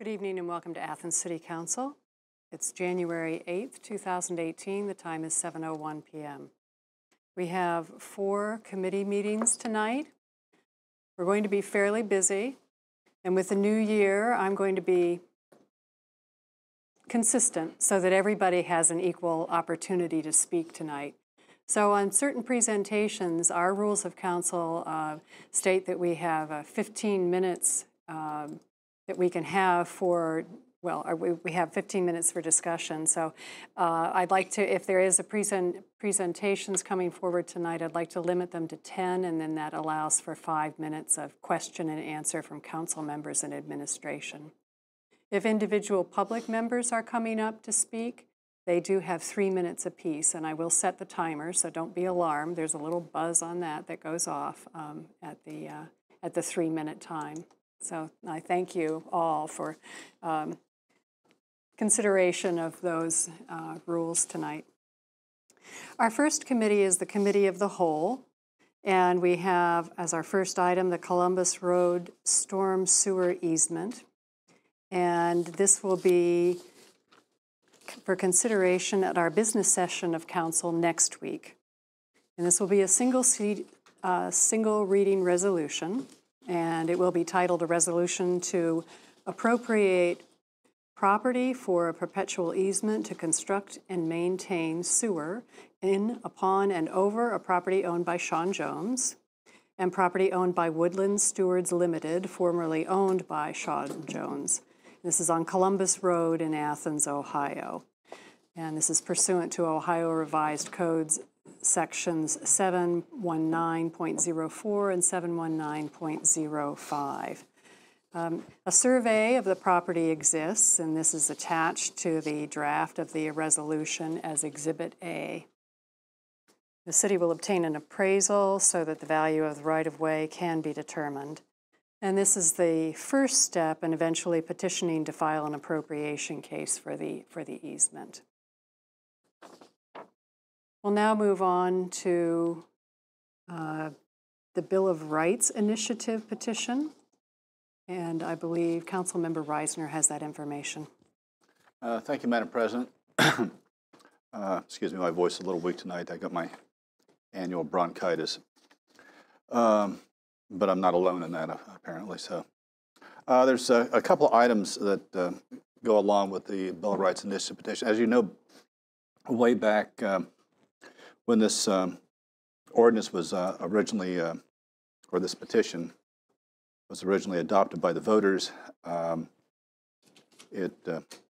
Good evening and welcome to Athens City Council. It's January 8th, 2018. The time is 7:01 p.m. We have 4 committee meetings tonight. We're going to be fairly busy, and with the new year, I'm going to be consistent so that everybody has an equal opportunity to speak tonight. So on certain presentations, our rules of council state that we have 15 minutes that we can have for, well, we have 15 minutes for discussion. So I'd like to, if there is a presentations coming forward tonight, I'd like to limit them to 10, and then that allows for 5 minutes of question and answer from council members and administration. If individual public members are coming up to speak, they do have 3 minutes apiece, and I will set the timer, so don't be alarmed. There's a little buzz on that goes off at the 3-minute time. So I thank you all for consideration of those rules tonight. Our first committee is the Committee of the Whole, and we have as our first item the Columbus Road Storm Sewer Easement. And this will be for consideration at our business session of council next week. And this will be a single reading resolution, and it will be titled a resolution to appropriate property for a perpetual easement to construct and maintain sewer in, upon, and over a property owned by Sean Jones and property owned by Woodland Stewards Limited, formerly owned by Sean Jones. This is on Columbus Road in Athens, Ohio. And this is pursuant to Ohio Revised Codes sections 719.04 and 719.05. A survey of the property exists, and this is attached to the draft of the resolution as Exhibit A. The city will obtain an appraisal so that the value of the right-of-way can be determined. And this is the first step in eventually petitioning to file an appropriation case for the easement. We'll now move on to the Bill of Rights Initiative petition. And I believe Councilmember Reisner has that information. Thank you, Madam President. Excuse me, my voice is a little weak tonight. I got my annual bronchitis. But I'm not alone in that, apparently. So there's a couple of items that go along with the Bill of Rights Initiative petition. As you know, way back when this ordinance was originally, or this petition was originally adopted by the voters, it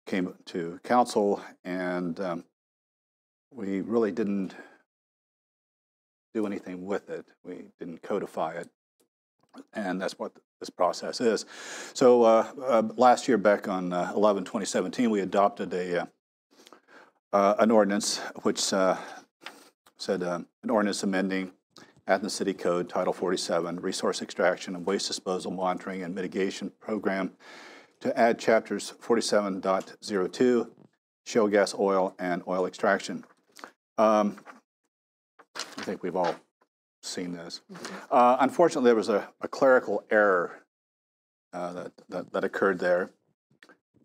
came to council, and we really didn't do anything with it. We didn't codify it. And that's what this process is. So last year, back on 11/2017, we adopted an ordinance which said an ordinance amending Athens City Code, Title 47, Resource Extraction and Waste Disposal Monitoring and Mitigation Program, to add chapters 47.02, Shale Gas, Oil, and Oil Extraction. I think we've all seen this. Unfortunately, there was a clerical error that occurred there.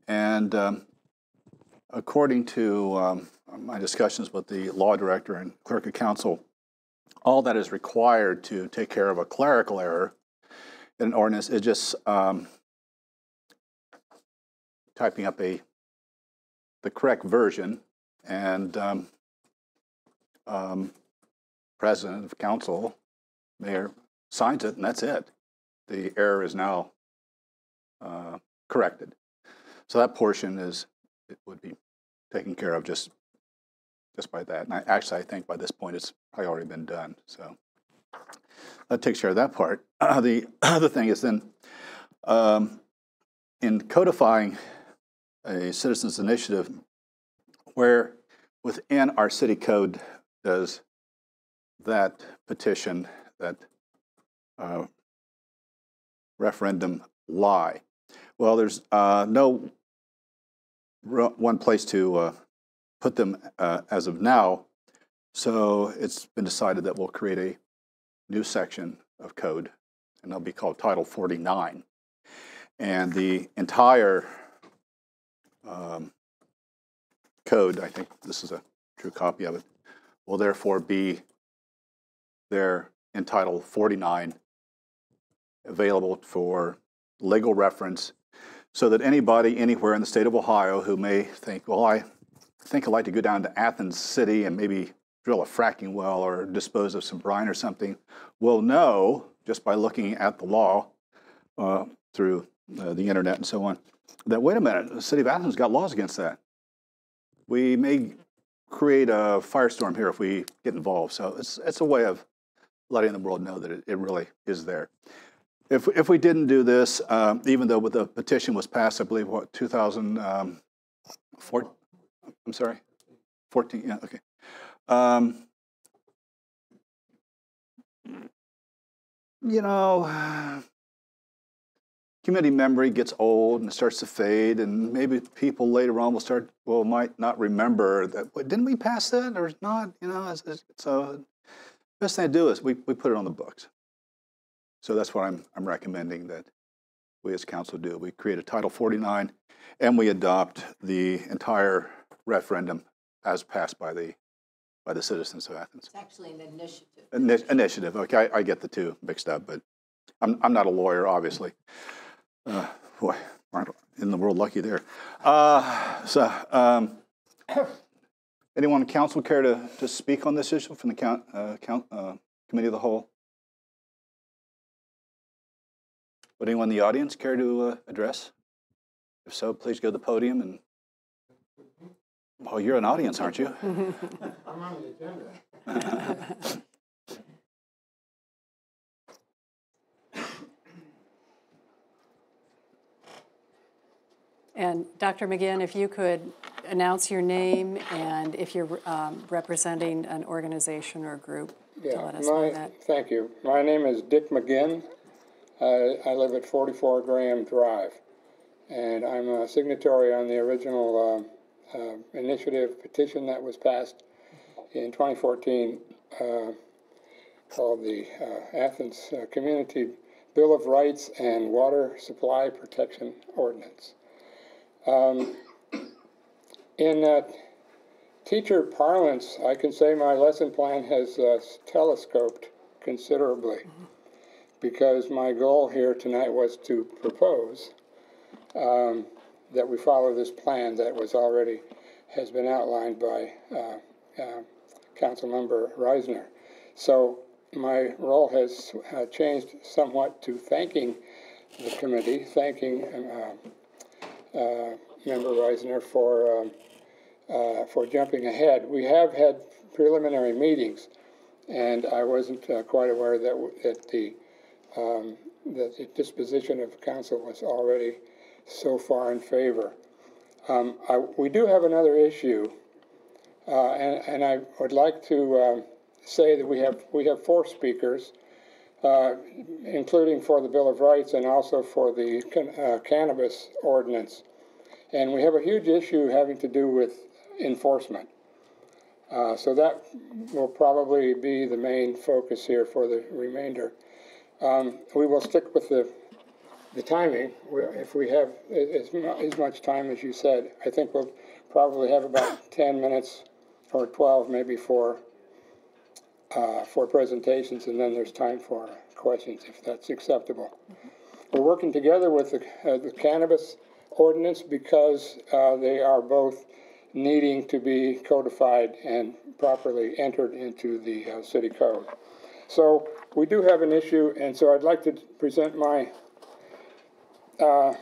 And according to my discussions with the law director and clerk of council, all that is required to take care of a clerical error in an ordinance is just typing up the correct version, and president of council, mayor, signs it, and that's it. The error is now corrected. So that portion would be taken care of just by that. And I think by this point it's probably already been done. So that takes care of that part. The other thing is then in codifying a citizens initiative, where within our city code does that petition, that referendum lie? Well, there's no one place to put them as of now, so it's been decided that we'll create a new section of code, and it'll be called Title 49. And the entire code, I think this is a true copy of it, will therefore be there in Title 49, available for legal reference, so that anybody anywhere in the state of Ohio who may think, well, I think I'd like to go down to Athens City and maybe drill a fracking well or dispose of some brine or something, will know, just by looking at the law through the internet and so on, that, wait a minute, the city of Athens got laws against that. We may create a firestorm here if we get involved. So it's a way of letting the world know that it really is there. If we didn't do this, even though the petition was passed, I believe, what, 2004? I'm sorry, 14, yeah, okay. You know, community memory gets old and it starts to fade, and maybe people later on might not remember that. Didn't we pass that or not? You know, so best thing to do is we put it on the books. So that's what I'm recommending that we as council do. We create a Title 49, and we adopt the entire referendum as passed by the citizens of Athens. It's actually an initiative. Initiative. Okay, I get the two mixed up, but I'm not a lawyer, obviously. Boy, aren't in the world lucky there. Anyone on council care to speak on this issue from the committee of the whole? Would anyone in the audience care to address? If so, please go to the podium and. Well, you're an audience, aren't you? I'm on the agenda. And Dr. McGinn, if you could announce your name and if you're representing an organization or a group to let us know that. Thank you. My name is Dick McGinn. I live at 44 Graham Drive, and I'm a signatory on the original initiative petition that was passed in 2014 called the Athens Community Bill of Rights and Water Supply Protection Ordinance. In teacher parlance, I can say my lesson plan has telescoped considerably, because my goal here tonight was to propose that we follow this plan that has been outlined by Councilmember Reisner. So my role has changed somewhat to thanking the committee, thanking Member Reisner for jumping ahead. We have had preliminary meetings, and I wasn't quite aware that the disposition of council was already so far in favor. We do have another issue, and I would like to say that we have 4 speakers, including for the Bill of Rights and also for the cannabis ordinance. And we have a huge issue having to do with enforcement. So that will probably be the main focus here for the remainder. We will stick with the timing. If we have as much time as you said, I think we'll probably have about 10 minutes or 12 maybe for presentations, and then there's time for questions if that's acceptable. We're working together with the cannabis ordinance because they are both needing to be codified and properly entered into the city code. So we do have an issue, and so I'd like to present my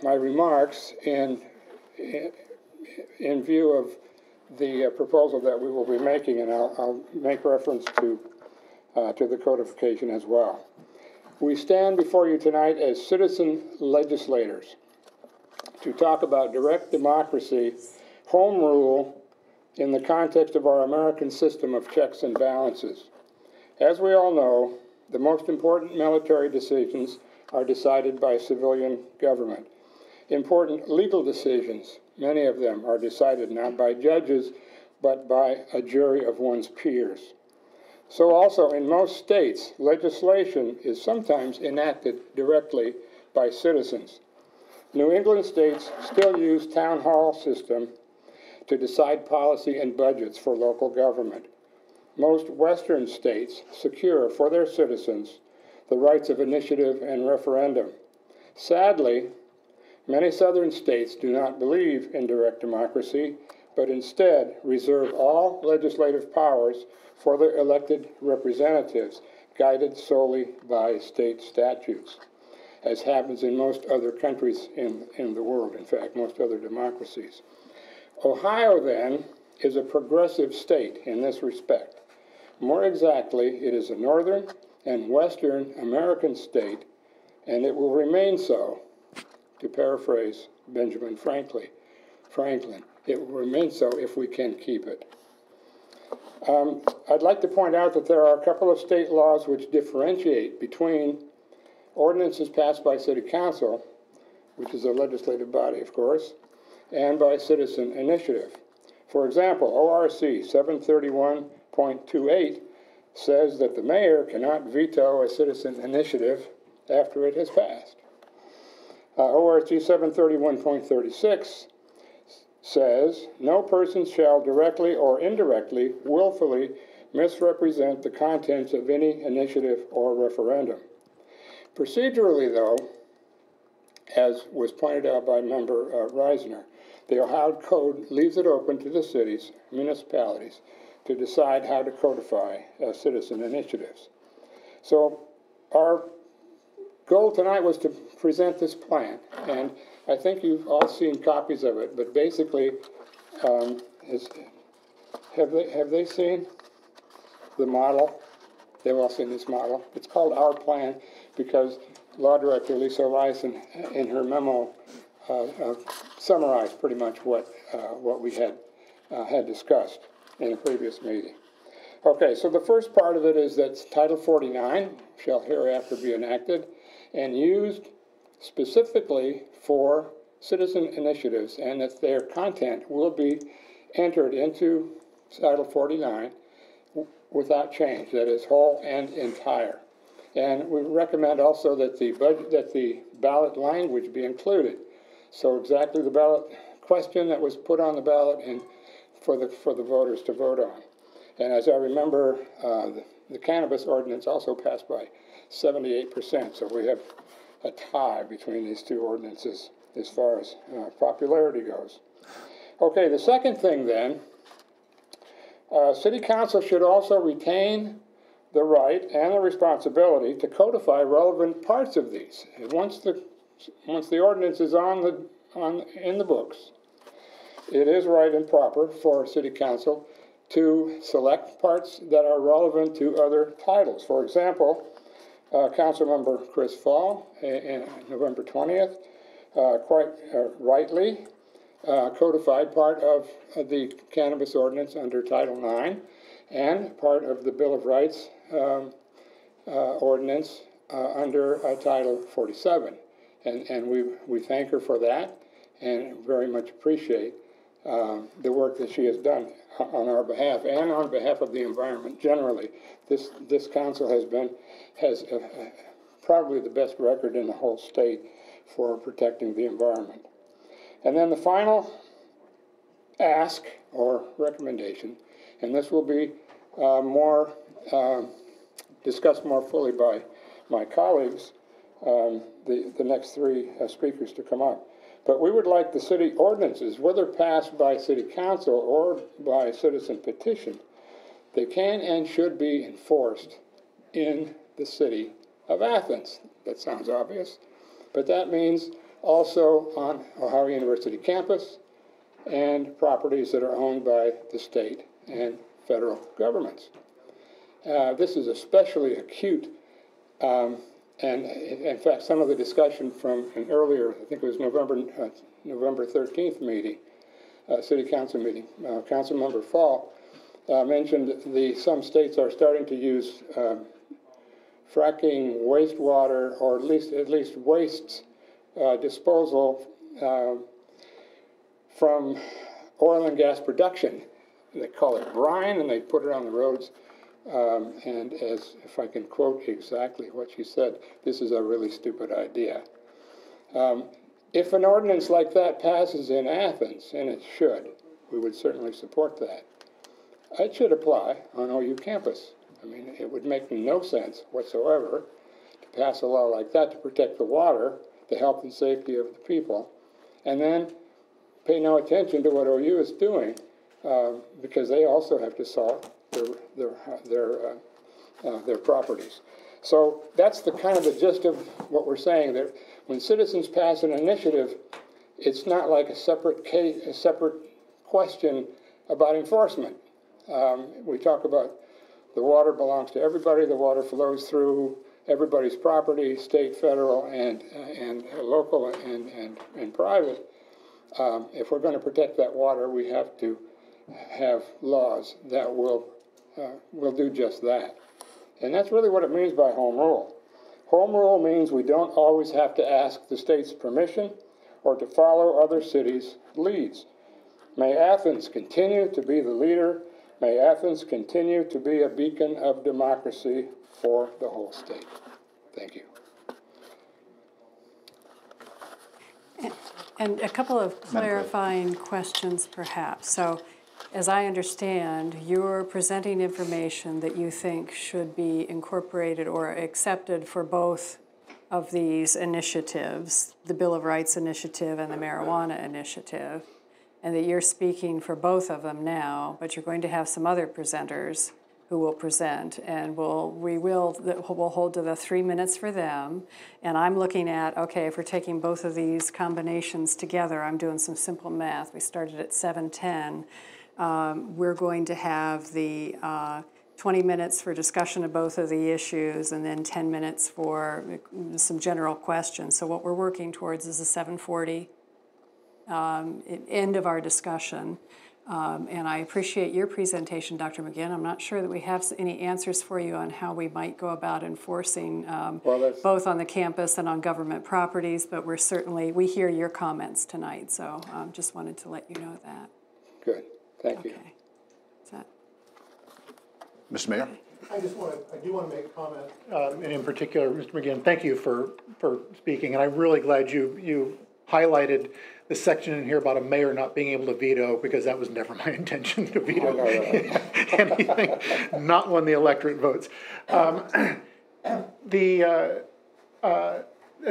remarks in view of the proposal that we will be making, and I'll make reference to the codification as well. We stand before you tonight as citizen legislators to talk about direct democracy, home rule, in the context of our American system of checks and balances. As we all know, the most important military decisions are decided by civilian government. Important legal decisions, many of them, are decided not by judges, but by a jury of one's peers. So also in most states, legislation is sometimes enacted directly by citizens. New England states still use town hall system to decide policy and budgets for local government. Most Western states secure for their citizens the rights of initiative and referendum. Sadly, many Southern states do not believe in direct democracy, but instead reserve all legislative powers for their elected representatives, guided solely by state statutes, as happens in most other countries in the world, in fact, most other democracies. Ohio, then, is a progressive state in this respect. More exactly, it is a northern and western American state, and it will remain so, to paraphrase Benjamin Franklin. It will remain so if we can keep it. I'd like to point out that there are a couple of state laws which differentiate between ordinances passed by City Council, which is a legislative body, of course, and by citizen initiative. For example, ORC 731.28 says that the mayor cannot veto a citizen initiative after it has passed. ORC 731.36 says, no person shall directly or indirectly, willfully misrepresent the contents of any initiative or referendum. Procedurally, though, as was pointed out by Member Reisner, the Ohio Code leaves it open to the cities, municipalities, to decide how to codify citizen initiatives. So our goal tonight was to present this plan, and I think you've all seen copies of it, but basically, have they seen the model? They've all seen this model. It's called Our Plan because Law Director Lisa Eliason, in her memo, summarized pretty much what we had discussed in a previous meeting. Okay, so the first part of it is that Title 49 shall hereafter be enacted and used specifically for citizen initiatives, and that their content will be entered into Title 49 without change, that is whole and entire. And we recommend also that the ballot language be included. So exactly the ballot question that was put on the ballot and for the voters to vote on. And as I remember, the cannabis ordinance also passed by 78%, so we have a tie between these two ordinances as far as popularity goes. Okay, the second thing then, City Council should also retain the right and the responsibility to codify relevant parts of these. And once the ordinance is in the books, it is right and proper for City Council to select parts that are relevant to other titles. For example, Councilmember Chris Fall, in November 20th, quite rightly codified part of the cannabis ordinance under Title IX and part of the Bill of Rights ordinance under Title 47. And we thank her for that and very much appreciate the work that she has done on our behalf and on behalf of the environment generally. This council has probably the best record in the whole state for protecting the environment. And then the final ask or recommendation, and this will be discussed more fully by my colleagues, the next three speakers to come up. But we would like the city ordinances, whether passed by City Council or by citizen petition, they can and should be enforced in the city of Athens. That sounds obvious, but that means also on Ohio University campus and properties that are owned by the state and federal governments. This is especially acute, and in fact, some of the discussion from an earlier, I think it was November 13th meeting, City Council meeting, Councilmember Fall mentioned some states are starting to use fracking wastewater, or at least wastes disposal from oil and gas production. They call it brine, and they put it on the roads. And if I can quote exactly what she said, this is a really stupid idea. If an ordinance like that passes in Athens, and it should, we would certainly support that, it should apply on OU campus. I mean, it would make no sense whatsoever to pass a law like that to protect the water, the health and safety of the people, and then pay no attention to what OU is doing, because they also have to salt their properties. So that's the kind of the gist of what we're saying, that when citizens pass an initiative, it's not like a separate case, a separate question about enforcement. We talk about the water belongs to everybody, the water flows through everybody's property, state, federal, and local and private. If we're going to protect that water, we have to have laws that will do just that. And that's really what it means by home rule. Home rule means we don't always have to ask the state's permission or to follow other cities' leads. May Athens continue to be the leader. May Athens continue to be a beacon of democracy for the whole state. Thank you. And a couple of clarifying questions, perhaps. So, as I understand, you're presenting information that you think should be incorporated or accepted for both of these initiatives, the Bill of Rights initiative and the marijuana initiative, and that you're speaking for both of them now, but you're going to have some other presenters who will present, and we'll hold to the 3 minutes for them. And I'm looking at, okay, if we're taking both of these combinations together, I'm doing some simple math. We started at 7:10. We're going to have the 20 minutes for discussion of both of the issues, and then 10 minutes for some general questions. So what we're working towards is a 7:40 end of our discussion. And I appreciate your presentation, Dr. McGinn. I'm not sure that we have any answers for you on how we might go about enforcing both on the campus and on government properties, but we hear your comments tonight, so just wanted to let you know that. Good. Thank you. Is that... Mr. Mayor? I do want to make a comment, and in particular, Mr. McGinn, thank you for speaking, and I'm really glad you highlighted the section in here about a mayor not being able to veto, because that was never my intention to veto anything, not when the electorate votes.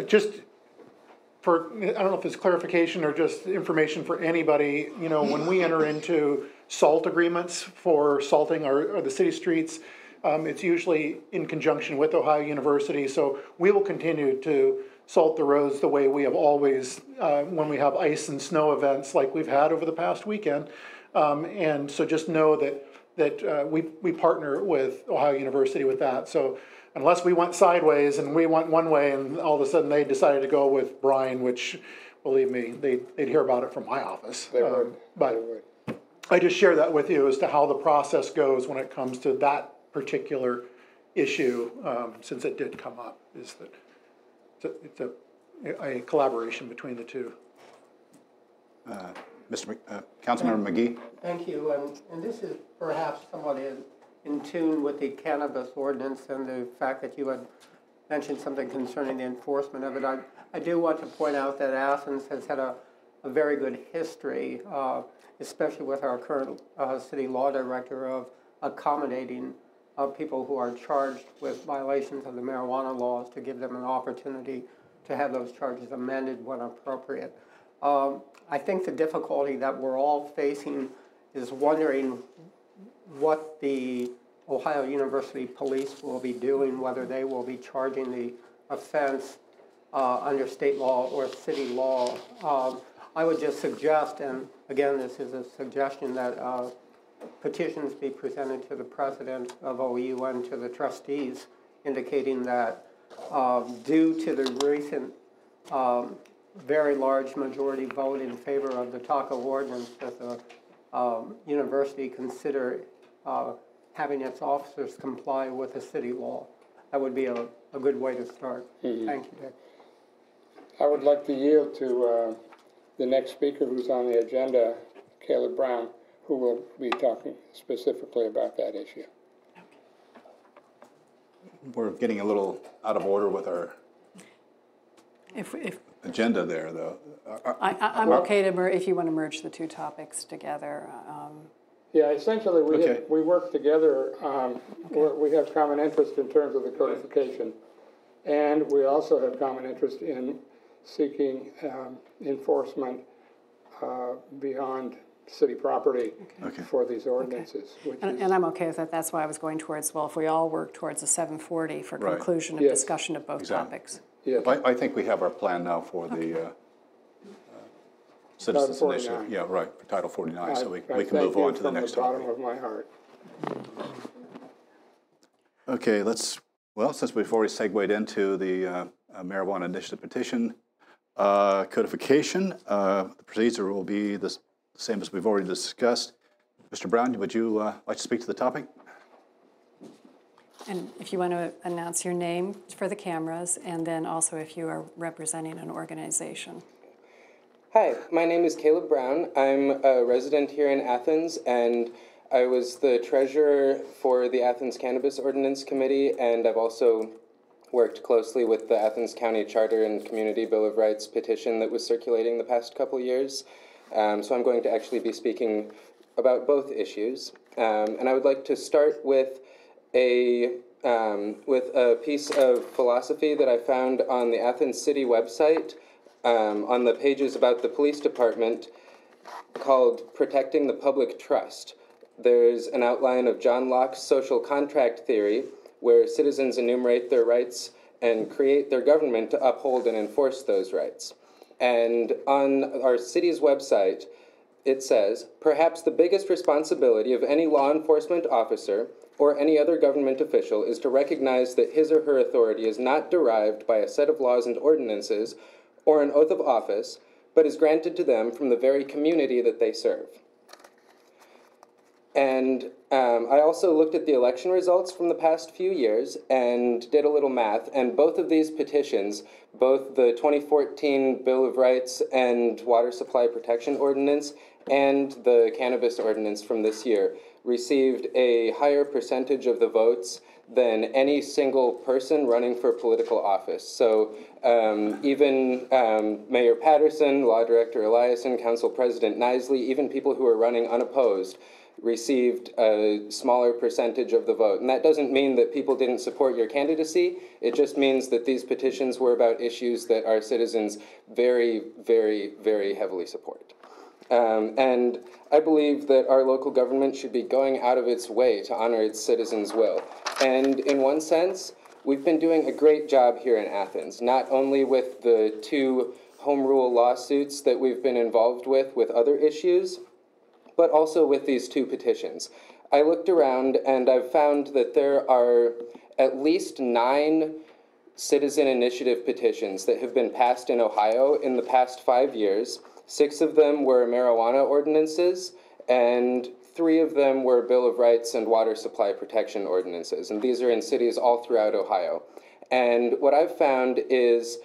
Just for, I don't know if it's clarification or just information for anybody, you know, when we enter into salt agreements for salting the city streets, it's usually in conjunction with Ohio University, so we will continue to salt the roads the way we have always, when we have ice and snow events like we've had over the past weekend. And so just know that we partner with Ohio University with that. So unless we went sideways and we went one way and all of a sudden they decided to go with Brian, which, believe me, they'd hear about it from my office. They would. But I just share that with you as to how the process goes when it comes to that particular issue, since it did come up, is that it's a collaboration between the two. Councilmember McGee? Thank you, and this is perhaps somewhat in tune with the cannabis ordinance and the fact that you had mentioned something concerning the enforcement of it. I do want to point out that Athens has had a very good history, especially with our current city law director, of accommodating people who are charged with violations of the marijuana laws, to give them an opportunity to have those charges amended when appropriate. I think the difficulty that we're all facing is wondering what the Ohio University Police will be doing, whether they will be charging the offense under state law or city law. I would just suggest, and again, this is a suggestion, that petitions be presented to the president of OU and to the trustees, indicating that due to the recent very large majority vote in favor of the TACO ordinance, that the university consider having its officers comply with the city law. That would be a good way to start. Mm-hmm. Thank you, Dick. I would like to yield to the next speaker who's on the agenda, Caleb Brown, who will be talking specifically about that issue. We're getting a little out of order with our If agenda there, though. I'm okay to if you want to merge the two topics together. Yeah, essentially, Okay. we work together. We have common interest in terms of the codification, and we also have common interest in seeking enforcement beyond city property for these ordinances. Which and I'm okay with that. That's why I was going towards, well, if we all work towards a 7:40 for Right. conclusion of Yes. discussion of both topics. Yes. I think we have our plan now for the Citizens Title Initiative. 49. Yeah, right, for Title 49, so we I can thank move you on to the next from the topic. bottom of my heart. Okay, well, since we've already segued into the marijuana initiative petition codification, the procedure will be the same as we've already discussed. Mr. Brown, would you like to speak to the topic? And if you want to announce your name for the cameras, and then also if you are representing an organization. Hi, my name is Caleb Brown. I'm a resident here in Athens, and I was the treasurer for the Athens Cannabis Ordinance Committee, and I've also worked closely with the Athens County Charter and Community Bill of Rights petition that was circulating the past couple years. So I'm going to actually be speaking about both issues. And I would like to start with a piece of philosophy that I found on the Athens City website, on the pages about the police department, called Protecting the Public Trust. There's an outline of John Locke's social contract theory, where citizens enumerate their rights and create their government to uphold and enforce those rights. And on our city's website, it says, perhaps the biggest responsibility of any law enforcement officer or any other government official is to recognize that his or her authority is not derived by a set of laws and ordinances or an oath of office, but is granted to them from the very community that they serve. And I also looked at the election results from the past few years and did a little math, and both of these petitions, both the 2014 Bill of Rights and Water Supply Protection Ordinance and the Cannabis Ordinance from this year, received a higher percentage of the votes than any single person running for political office. So even Mayor Patterson, Law Director Eliason, Council President Nisley, even people who are running unopposed, received a smaller percentage of the vote. And that doesn't mean that people didn't support your candidacy. It just means that these petitions were about issues that our citizens very, very, very heavily support. And I believe that our local government should be going out of its way to honor its citizens' will. And in one sense, we've been doing a great job here in Athens, not only with the 2 home rule lawsuits that we've been involved with other issues, but also with these 2 petitions. I looked around and I've found that there are at least 9 citizen initiative petitions that have been passed in Ohio in the past 5 years. 6 of them were marijuana ordinances, and 3 of them were Bill of Rights and Water Supply Protection ordinances. And these are in cities all throughout Ohio. And what I've found is,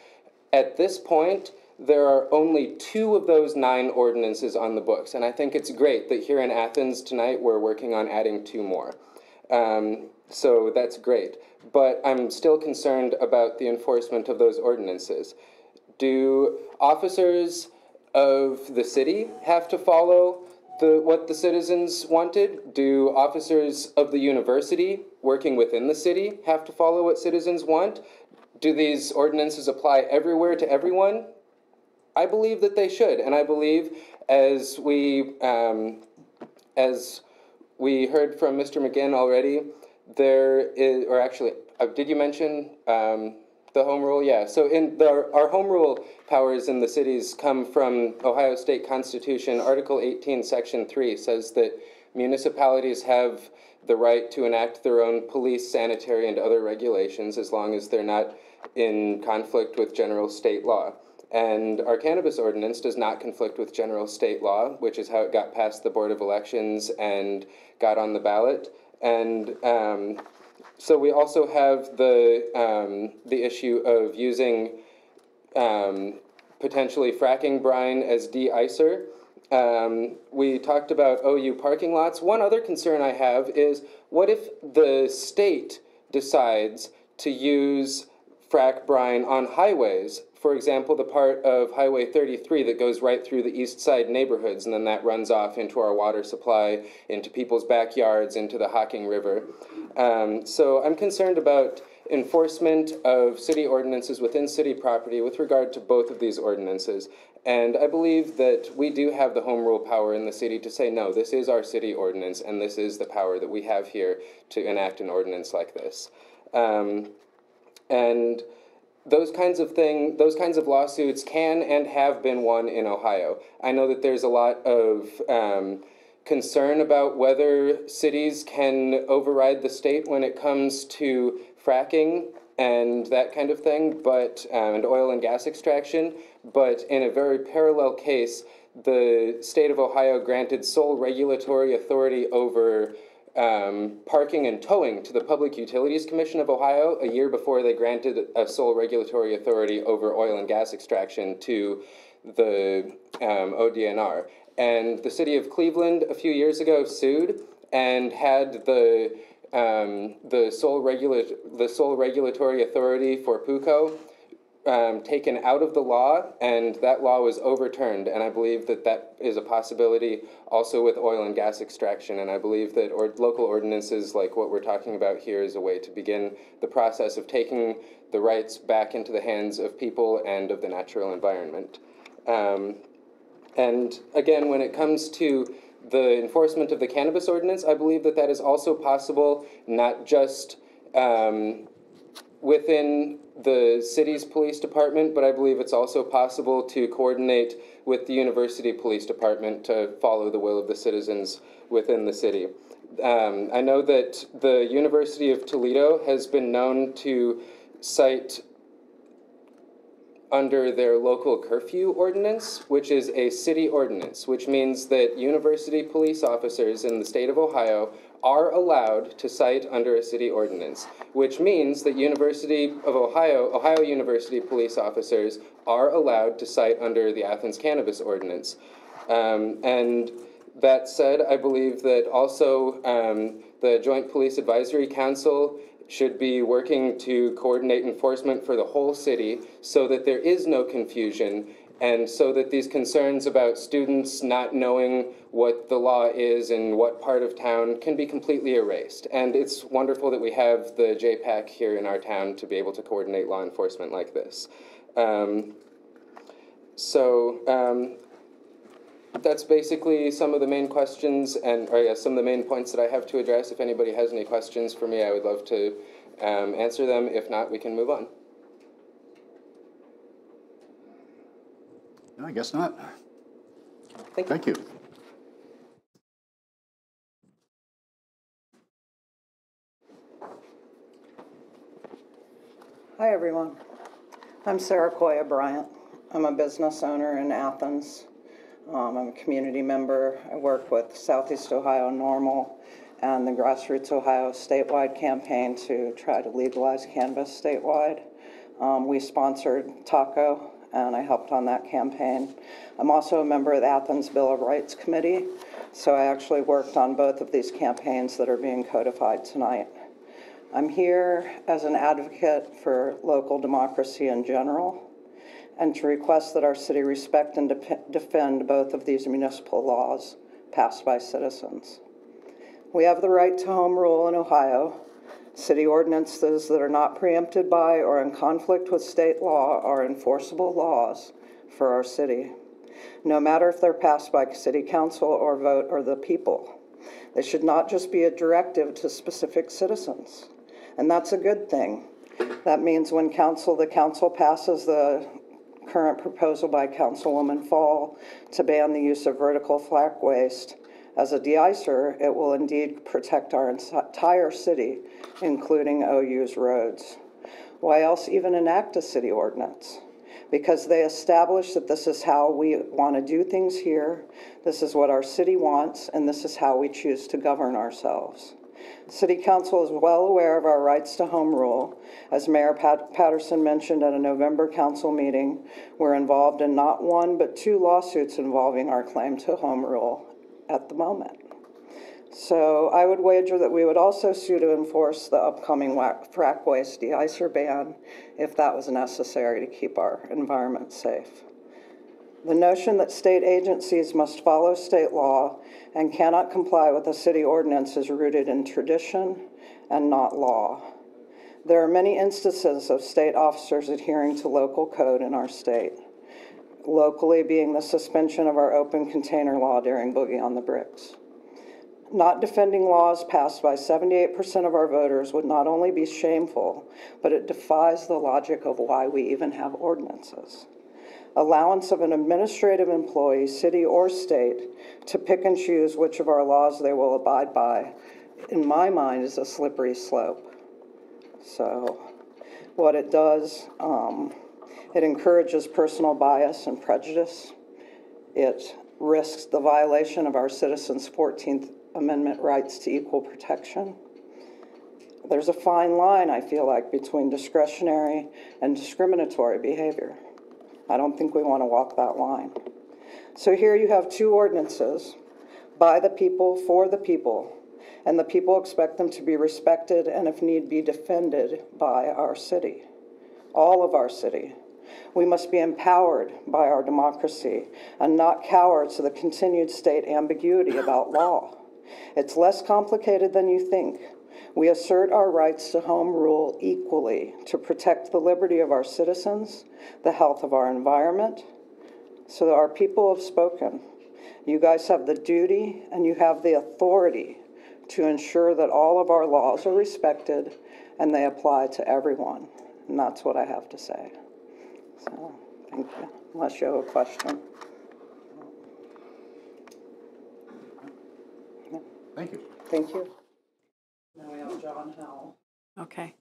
at this point, there are only 2 of those 9 ordinances on the books, and I think it's great that here in Athens tonight we're working on adding 2 more. So that's great, but I'm still concerned about the enforcement of those ordinances. Do officers of the city have to follow what the citizens wanted? Do officers of the university working within the city have to follow what citizens want? Do these ordinances apply everywhere to everyone? I believe that they should, and I believe, as we heard from Mr. McGinn already, there is, or actually, did you mention the home rule? Yeah, so our home rule powers in the cities come from Ohio State Constitution. Article 18, Section 3 says that municipalities have the right to enact their own police, sanitary, and other regulations as long as they're not in conflict with general state law. And our cannabis ordinance does not conflict with general state law, which is how it got past the Board of Elections and got on the ballot. And so we also have the issue of using potentially fracking brine as de-icer. We talked about OU parking lots. One other concern I have is, what if the state decides to use frack brine on highways for example, the part of Highway 33 that goes right through the east side neighborhoods, and then that runs off into our water supply, into people's backyards, into the Hocking River. So I'm concerned about enforcement of city ordinances within city property with regard to both of these ordinances. And I believe that we do have the home rule power in the city to say, no, this is our city ordinance, and this is the power that we have here to enact an ordinance like this. And those kinds of lawsuits can and have been won in Ohio. I know that there's a lot of concern about whether cities can override the state when it comes to fracking and that kind of thing, and oil and gas extraction. But in a very parallel case, the state of Ohio granted sole regulatory authority over parking and towing to the Public Utilities Commission of Ohio a year before they granted a sole regulatory authority over oil and gas extraction to the ODNR. And the city of Cleveland a few years ago sued and had the sole regulatory authority for PUCO taken out of the law, and that law was overturned. And I believe that that is a possibility also with oil and gas extraction. And I believe that local ordinances like what we're talking about here is a way to begin the process of taking the rights back into the hands of people and of the natural environment. And again, when it comes to the enforcement of the cannabis ordinance, I believe that that is also possible, not just within the city's police department, but I believe it's also possible to coordinate with the university police department to follow the will of the citizens within the city. I know that the University of Toledo has been known to cite under their local curfew ordinance, which is a city ordinance, which means that university police officers in the state of Ohio are allowed to cite under a city ordinance, which means that University of Ohio University police officers are allowed to cite under the Athens Cannabis Ordinance. And that said, I believe that also the Joint Police Advisory Council should be working to coordinate enforcement for the whole city so that there is no confusion and so that these concerns about students not knowing what the law is in what part of town can be completely erased. And it's wonderful that we have the JPAC here in our town to be able to coordinate law enforcement like this. That's basically some of the main questions some of the main points that I have to address. If anybody has any questions for me, I would love to answer them. If not, we can move on. No, I guess not. Thank you. Hi, everyone. I'm Sarah Koya Bryant. I'm a business owner in Athens. I'm a community member. I work with Southeast Ohio NORML and the Grassroots Ohio statewide campaign to try to legalize cannabis statewide. We sponsored TACO, and I helped on that campaign. I'm also a member of the Athens Bill of Rights Committee, so I actually worked on both of these campaigns that are being codified tonight. I'm here as an advocate for local democracy in general, and to request that our city respect and defend both of these municipal laws passed by citizens. We have the right to home rule in Ohio. City ordinances that are not preempted by or in conflict with state law are enforceable laws for our city, no matter if they're passed by city council or vote or the people. They should not just be a directive to specific citizens, and that's a good thing. That means when the council passes the current proposal by Councilwoman Fall to ban the use of vertical flak waste as a de-icer, it will indeed protect our entire city, including OU's roads. Why else even enact a city ordinance? Because they establish that this is how we want to do things here, this is what our city wants, and this is how we choose to govern ourselves. City Council is well aware of our rights to home rule. As Mayor Patterson mentioned at a November council meeting, we're involved in not one but two lawsuits involving our claim to home rule at the moment. So I would wager that we would also sue to enforce the upcoming frack waste de-icer ban if that was necessary to keep our environment safe. The notion that state agencies must follow state law and cannot comply with a city ordinance is rooted in tradition and not law. There are many instances of state officers adhering to local code in our state, locally being the suspension of our open container law during Boogie on the Bricks. Not defending laws passed by 78% of our voters would not only be shameful, but it defies the logic of why we even have ordinances. Allowance of an administrative employee, city or state, to pick and choose which of our laws they will abide by, in my mind, is a slippery slope. So what it does, it encourages personal bias and prejudice. It risks the violation of our citizens' 14th Amendment rights to equal protection. There's a fine line, I feel like, between discretionary and discriminatory behavior. I don't think we want to walk that line. So here you have two ordinances, by the people, for the people, and the people expect them to be respected and, if need be, defended by our city, all of our city. We must be empowered by our democracy and not cowards to the continued state ambiguity about law. It's less complicated than you think. We assert our rights to home rule equally to protect the liberty of our citizens, the health of our environment. So our people have spoken. You guys have the duty and you have the authority to ensure that all of our laws are respected and they apply to everyone. And that's what I have to say. So, thank you. Unless you have a question. Thank you. Thank you. Now we have John Howell. Okay.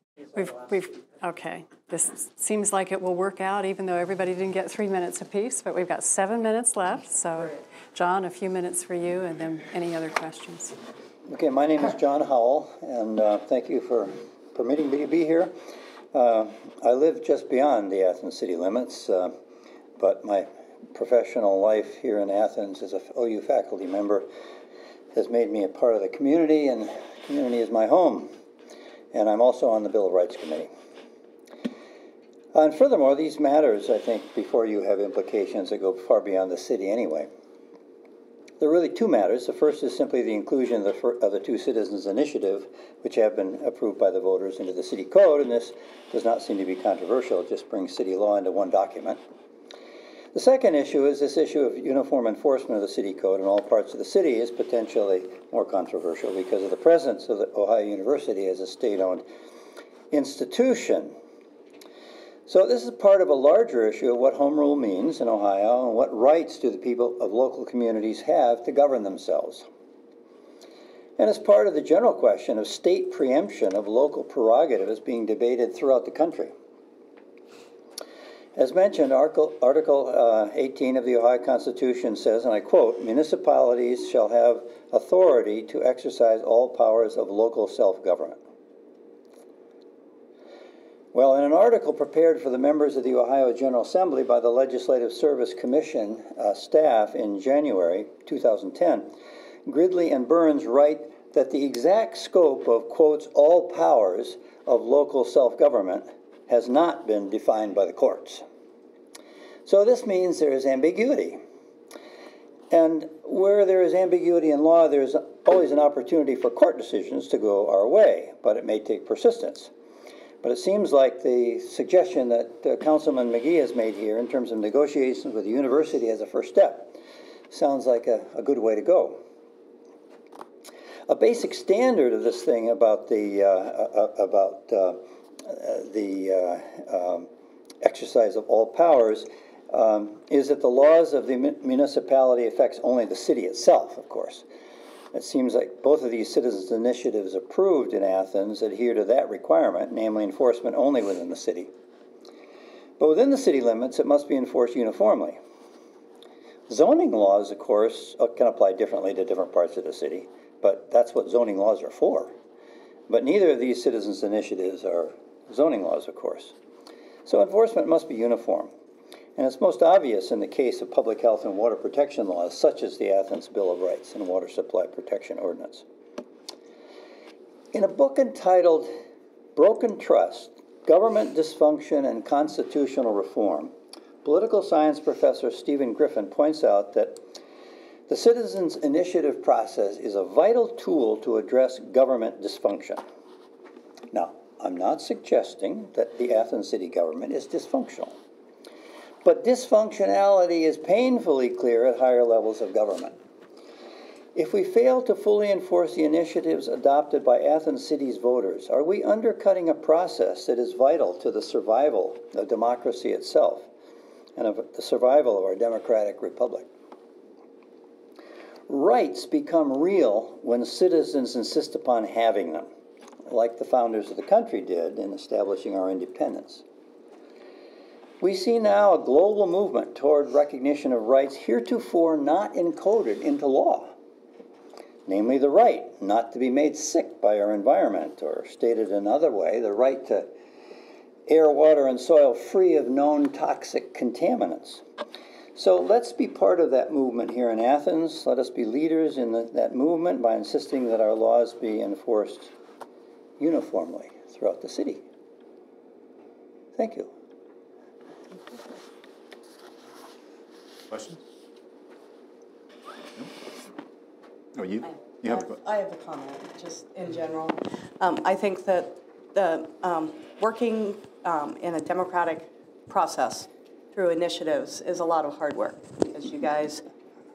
Okay. This seems like it will work out, even though everybody didn't get 3 minutes apiece, but we've got 7 minutes left. So, John, a few minutes for you, and then any other questions. Okay, my name is John Howell, and thank you for permitting me to be here. I live just beyond the Athens city limits, but my professional life here in Athens as a OU faculty member has made me a part of the community, and the community is my home. And I'm also on the Bill of Rights Committee. And furthermore, these matters, I think, before you have implications that go far beyond the city anyway. There are really two matters. The first is simply the inclusion of the two citizens' initiative, which have been approved by the voters into the city code, and this does not seem to be controversial. It just brings city law into one document. The second issue is this issue of uniform enforcement of the city code in all parts of the city is potentially more controversial because of the presence of the Ohio University as a state-owned institution. So this is part of a larger issue of what home rule means in Ohio and what rights do the people of local communities have to govern themselves. And it's part of the general question of state preemption of local prerogatives being debated throughout the country. As mentioned, Article 18 of the Ohio Constitution says, and I quote, "Municipalities shall have authority to exercise all powers of local self-government." Well, in an article prepared for the members of the Ohio General Assembly by the Legislative Service Commission staff in January 2010, Gridley and Burns write that the exact scope of, quotes, "all powers of local self-government" has not been defined by the courts. So this means there is ambiguity. And where there is ambiguity in law, there's always an opportunity for court decisions to go our way, but it may take persistence. But it seems like the suggestion that Councilman McGee has made here in terms of negotiations with the university as a first step sounds like a good way to go. A basic standard of this thing about the exercise of all powers is that the laws of the municipality affects only the city itself, of course. It seems like both of these citizens' initiatives approved in Athens adhere to that requirement, namely enforcement only within the city. But within the city limits, it must be enforced uniformly. Zoning laws, of course, can apply differently to different parts of the city, but that's what zoning laws are for. But neither of these citizens' initiatives are zoning laws, of course. So enforcement must be uniform. And it's most obvious in the case of public health and water protection laws, such as the Athens Bill of Rights and Water Supply Protection Ordinance. In a book entitled Broken Trust, Government Dysfunction and Constitutional Reform, political science professor Stephen Griffin points out that the citizens' initiative process is a vital tool to address government dysfunction. Now, I'm not suggesting that the Athens city government is dysfunctional, but dysfunctionality is painfully clear at higher levels of government. If we fail to fully enforce the initiatives adopted by Athens city's voters, are we undercutting a process that is vital to the survival of democracy itself and of the survival of our democratic republic? Rights become real when citizens insist upon having them, like the founders of the country did in establishing our independence. We see now a global movement toward recognition of rights heretofore not encoded into law, namely the right not to be made sick by our environment, or stated another way, the right to air, water, and soil free of known toxic contaminants. So let's be part of that movement here in Athens. Let us be leaders in that movement by insisting that our laws be enforced uniformly throughout the city. Thank you. Questions? No? Oh, you have a question? I have a comment, just in general. I think that the working in a democratic process through initiatives is a lot of hard work, as you guys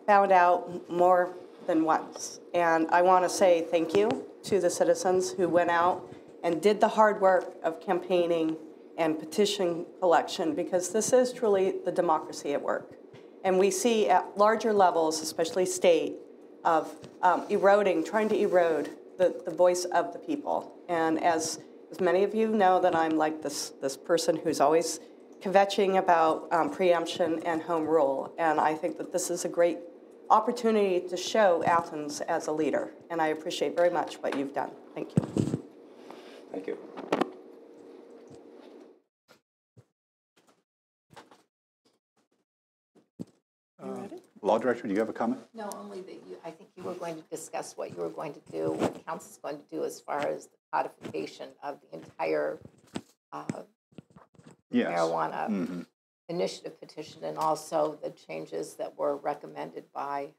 found out more than once. And I want to say thank you to the citizens who went out and did the hard work of campaigning and petition collection, because this is truly the democracy at work. And we see at larger levels, especially state, of trying to erode the voice of the people. And as many of you know, that I'm like this person who's always kvetching about preemption and home rule. And I think that this is a great opportunity to show Athens as a leader. And I appreciate very much what you've done. Thank you. Thank you. Law Director, do you have a comment? No, only that I think you were going to discuss what you were going to do, what council's going to do as far as the codification of the entire Yes. marijuana initiative petition, and also the changes that were recommended by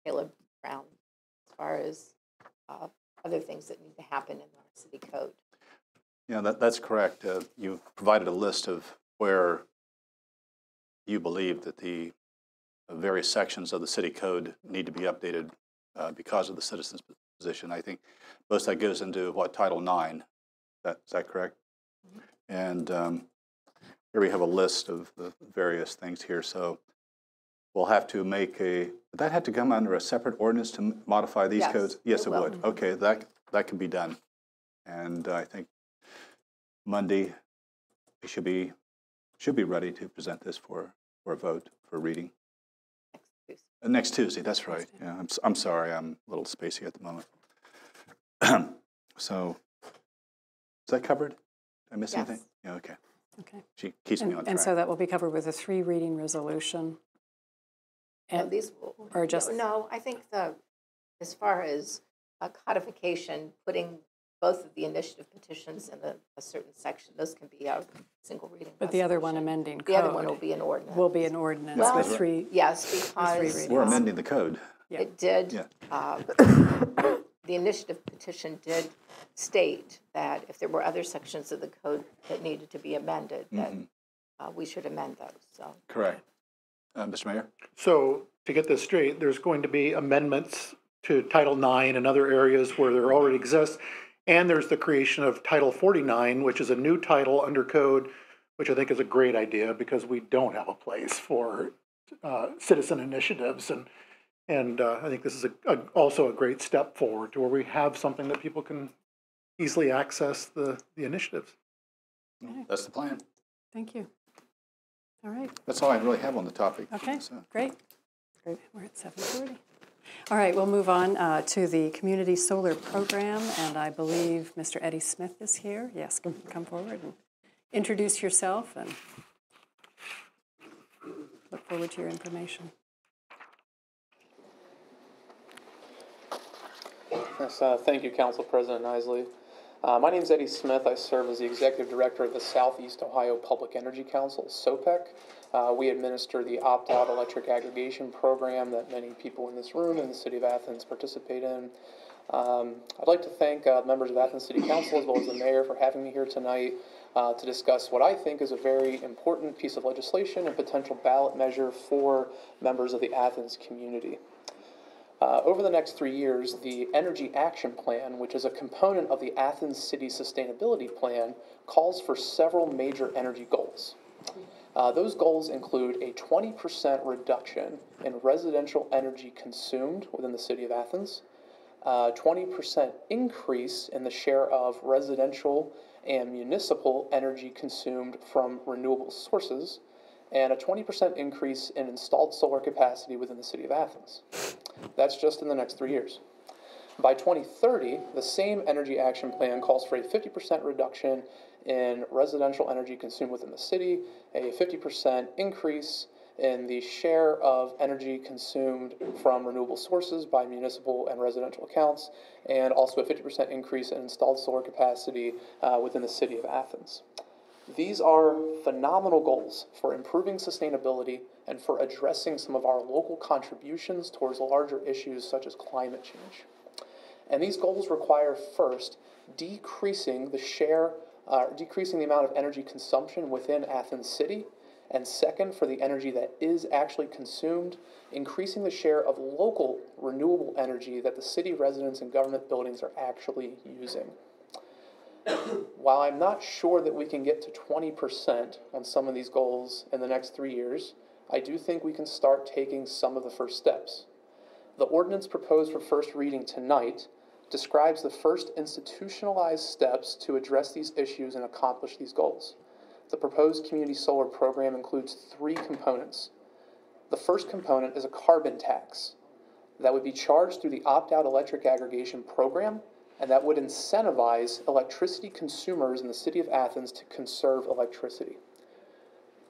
Caleb Brown as far as other things that need to happen in our city code. Yeah, that's correct. You've provided a list of where you believe that the various sections of the city code need to be updated because of the citizens' position. I think most of that goes into, Title IX. Is that correct? And here we have a list of the various things here. So we'll have to make would that have to come under a separate ordinance to modify these codes? Yes, it would. Okay, that can be done. And I think Monday we should be ready to present this for a vote, for reading. Next Tuesday, that's right. Yeah, I'm sorry, I'm a little spacey at the moment. So, is that covered? Did I miss anything? Yeah, okay. Okay. She keeps me on track. And so that will be covered with a 3-reading resolution. And, these will, or just no, I think as far as codification, putting both of the initiative petitions in a certain section, those can be a single reading. But the other one, amending code. The other one will be an ordinance. Will be an ordinance with three. Yes, because we're amending the code. it did. Yeah. The initiative petition did state that if there were other sections of the code that needed to be amended, that we should amend those. So correct, Mr. Mayor. So to get this straight, there's going to be amendments to Title IX and other areas where there already exists. And there's the creation of Title 49, which is a new title under code, which I think is a great idea because we don't have a place for citizen initiatives. And I think this is also a great step forward to where we have something that people can easily access the initiatives. Okay. That's the plan. Thank you. All right. That's all I really have on the topic. Okay, So. great. We're at 7:40. All right, we'll move on to the Community Solar Program, and I believe Mr. Eddie Smith is here. Yes, come forward and introduce yourself, and look forward to your information. Yes, thank you, Council President Isley. My name is Eddie Smith. I serve as the Executive Director of the Southeast Ohio Public Energy Council, SOPEC. We administer the opt-out electric aggregation program that many people in this room and the City of Athens participate in. I'd like to thank members of Athens City Council as well as the Mayor for having me here tonight to discuss what I think is a very important piece of legislation and potential ballot measure for members of the Athens community. Over the next 3 years, the Energy Action Plan, which is a component of the Athens City Sustainability Plan, calls for several major energy goals. Those goals include a 20% reduction in residential energy consumed within the City of Athens, a 20% increase in the share of residential and municipal energy consumed from renewable sources, and a 20% increase in installed solar capacity within the City of Athens. That's just in the next 3 years. By 2030, the same Energy Action Plan calls for a 50% reduction in residential energy consumed within the city, a 50% increase in the share of energy consumed from renewable sources by municipal and residential accounts, and also a 50% increase in installed solar capacity within the City of Athens. These are phenomenal goals for improving sustainability and for addressing some of our local contributions towards larger issues such as climate change. And these goals require, first, decreasing the amount of energy consumption within Athens City, and second, for the energy that is actually consumed, increasing the share of local renewable energy that the city residents and government buildings are actually using. While I'm not sure that we can get to 20% on some of these goals in the next 3 years, I do think we can start taking some of the first steps. The ordinance proposed for first reading tonight describes the first institutionalized steps to address these issues and accomplish these goals. The proposed community solar program includes 3 components. The first component is a carbon tax that would be charged through the opt-out electric aggregation program, and that would incentivize electricity consumers in the City of Athens to conserve electricity.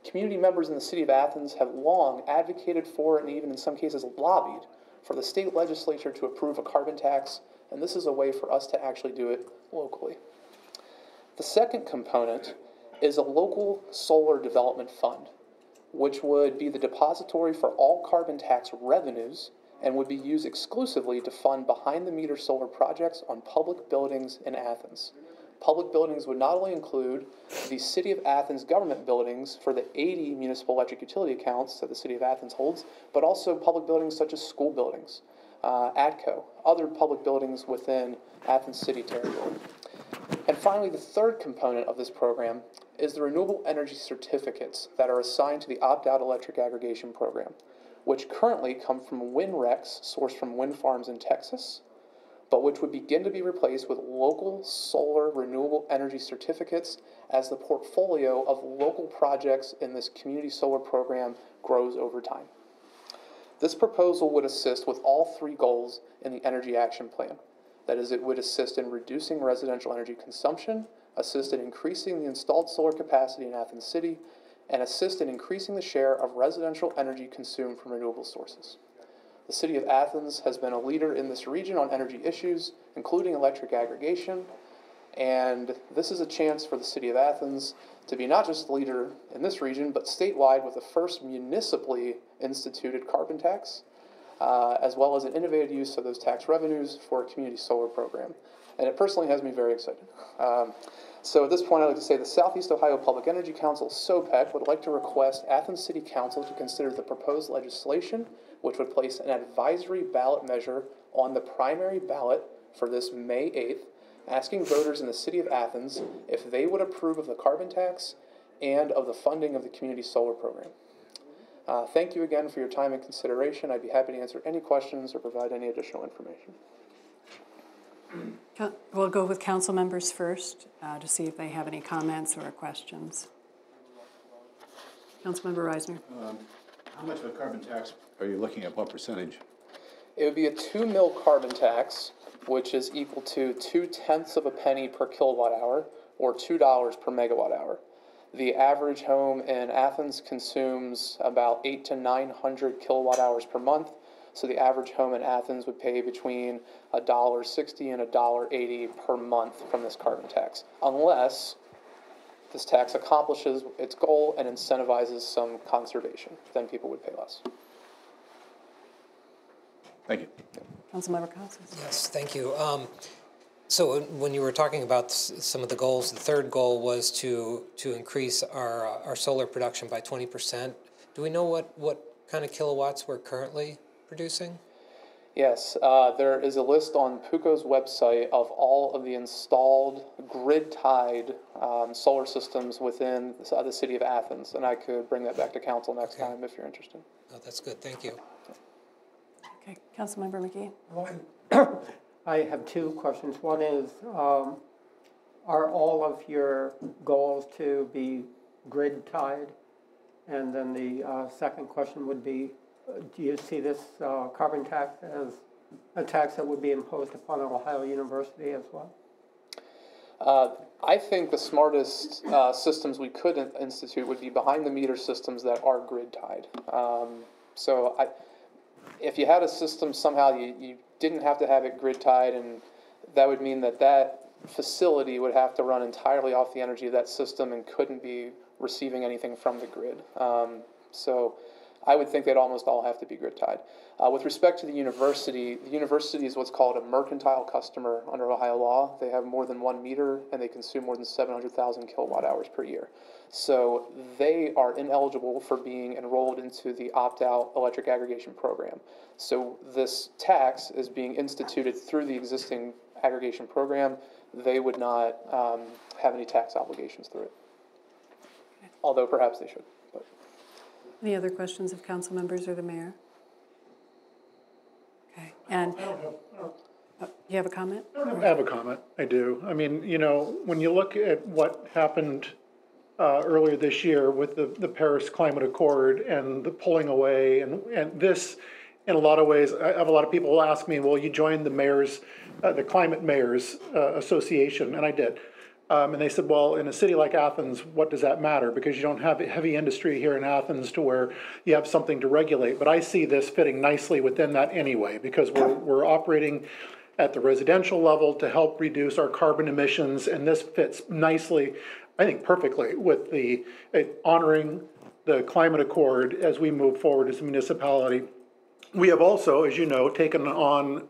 Community members in the City of Athens have long advocated for and even in some cases lobbied for the state legislature to approve a carbon tax, and this is a way for us to actually do it locally. The second component is a local solar development fund, which would be the depository for all carbon tax revenues and would be used exclusively to fund behind-the-meter solar projects on public buildings in Athens. Public buildings would not only include the City of Athens government buildings for the 80 municipal electric utility accounts that the City of Athens holds, but also public buildings such as school buildings, ATCO, other public buildings within Athens City territory. And finally, the third component of this program is the renewable energy certificates that are assigned to the opt-out electric aggregation program, which currently come from wind RECs sourced from wind farms in Texas, but which would begin to be replaced with local solar renewable energy certificates as the portfolio of local projects in this community solar program grows over time. This proposal would assist with all 3 goals in the Energy Action Plan. That is, it would assist in reducing residential energy consumption, assist in increasing the installed solar capacity in Athens City, and assist in increasing the share of residential energy consumed from renewable sources. The City of Athens has been a leader in this region on energy issues, including electric aggregation, and this is a chance for the City of Athens to be not just the leader in this region, but statewide with the first municipally instituted carbon tax, as well as an innovative use of those tax revenues for a community solar program. And it personally has me very excited. So at this point, I'd like to say the Southeast Ohio Public Energy Council, SOPEC, would like to request Athens City Council to consider the proposed legislation, which would place an advisory ballot measure on the primary ballot for this May 8th, asking voters in the City of Athens if they would approve of the carbon tax and of the funding of the community solar program. Thank you again for your time and consideration. I'd be happy to answer any questions or provide any additional information. We'll go with council members first to see if they have any comments or questions. Councilmember Reisner. How much of a carbon tax are you looking at? What percentage? It would be a 2 mil carbon tax, which is equal to 0.2 of a penny per kilowatt hour, or $2 per megawatt hour. The average home in Athens consumes about 800 to 900 kilowatt hours per month, So the average home in Athens would pay between $1.60 and $1.80 per month from this carbon tax, unless this tax accomplishes its goal and incentivizes some conservation. Then people would pay less. Thank you. Councilmember Casas. Yes, thank you. So when you were talking about some of the goals, the third goal was to increase our solar production by 20%. Do we know what kind of kilowatts we're currently producing? Yes, there is a list on PUCO's website of all of the installed grid-tied solar systems within the city of Athens, and I could bring that back to council next time if you're interested. Oh, that's good. Thank you. Okay, Councilmember McGee. I have two questions. One is, are all of your goals to be grid tied? And then the second question would be, do you see this carbon tax as a tax that would be imposed upon Ohio University as well? I think the smartest systems we could institute would be behind the meter systems that are grid tied. If you had a system somehow you didn't have to have it grid tied, and that would mean that facility would have to run entirely off the energy of that system and couldn't be receiving anything from the grid. So I would think they'd almost all have to be grid tied. With respect to the university is what's called a mercantile customer under Ohio law. They have more than 1 meter and they consume more than 700,000 kilowatt hours per year. So they are ineligible for being enrolled into the opt-out electric aggregation program. So this tax is being instituted through the existing aggregation program. They would not have any tax obligations through it, although perhaps they should. But. Any other questions of council members or the mayor? Okay, and you have a comment? I have a comment, I do. I mean, when you look at what happened earlier this year with the Paris Climate Accord and the pulling away, and this, in a lot of ways, I have a lot of people ask me, well, you joined the Climate Mayors Association, and I did. And they said, well, in a city like Athens, what does that matter? Because you don't have a heavy industry here in Athens to where you have something to regulate. But I see this fitting nicely within that anyway, because we're operating at the residential level to help reduce our carbon emissions, and this fits nicely, I think perfectly, with the honoring the Climate Accord as we move forward as a municipality. We have also, as you know, taken on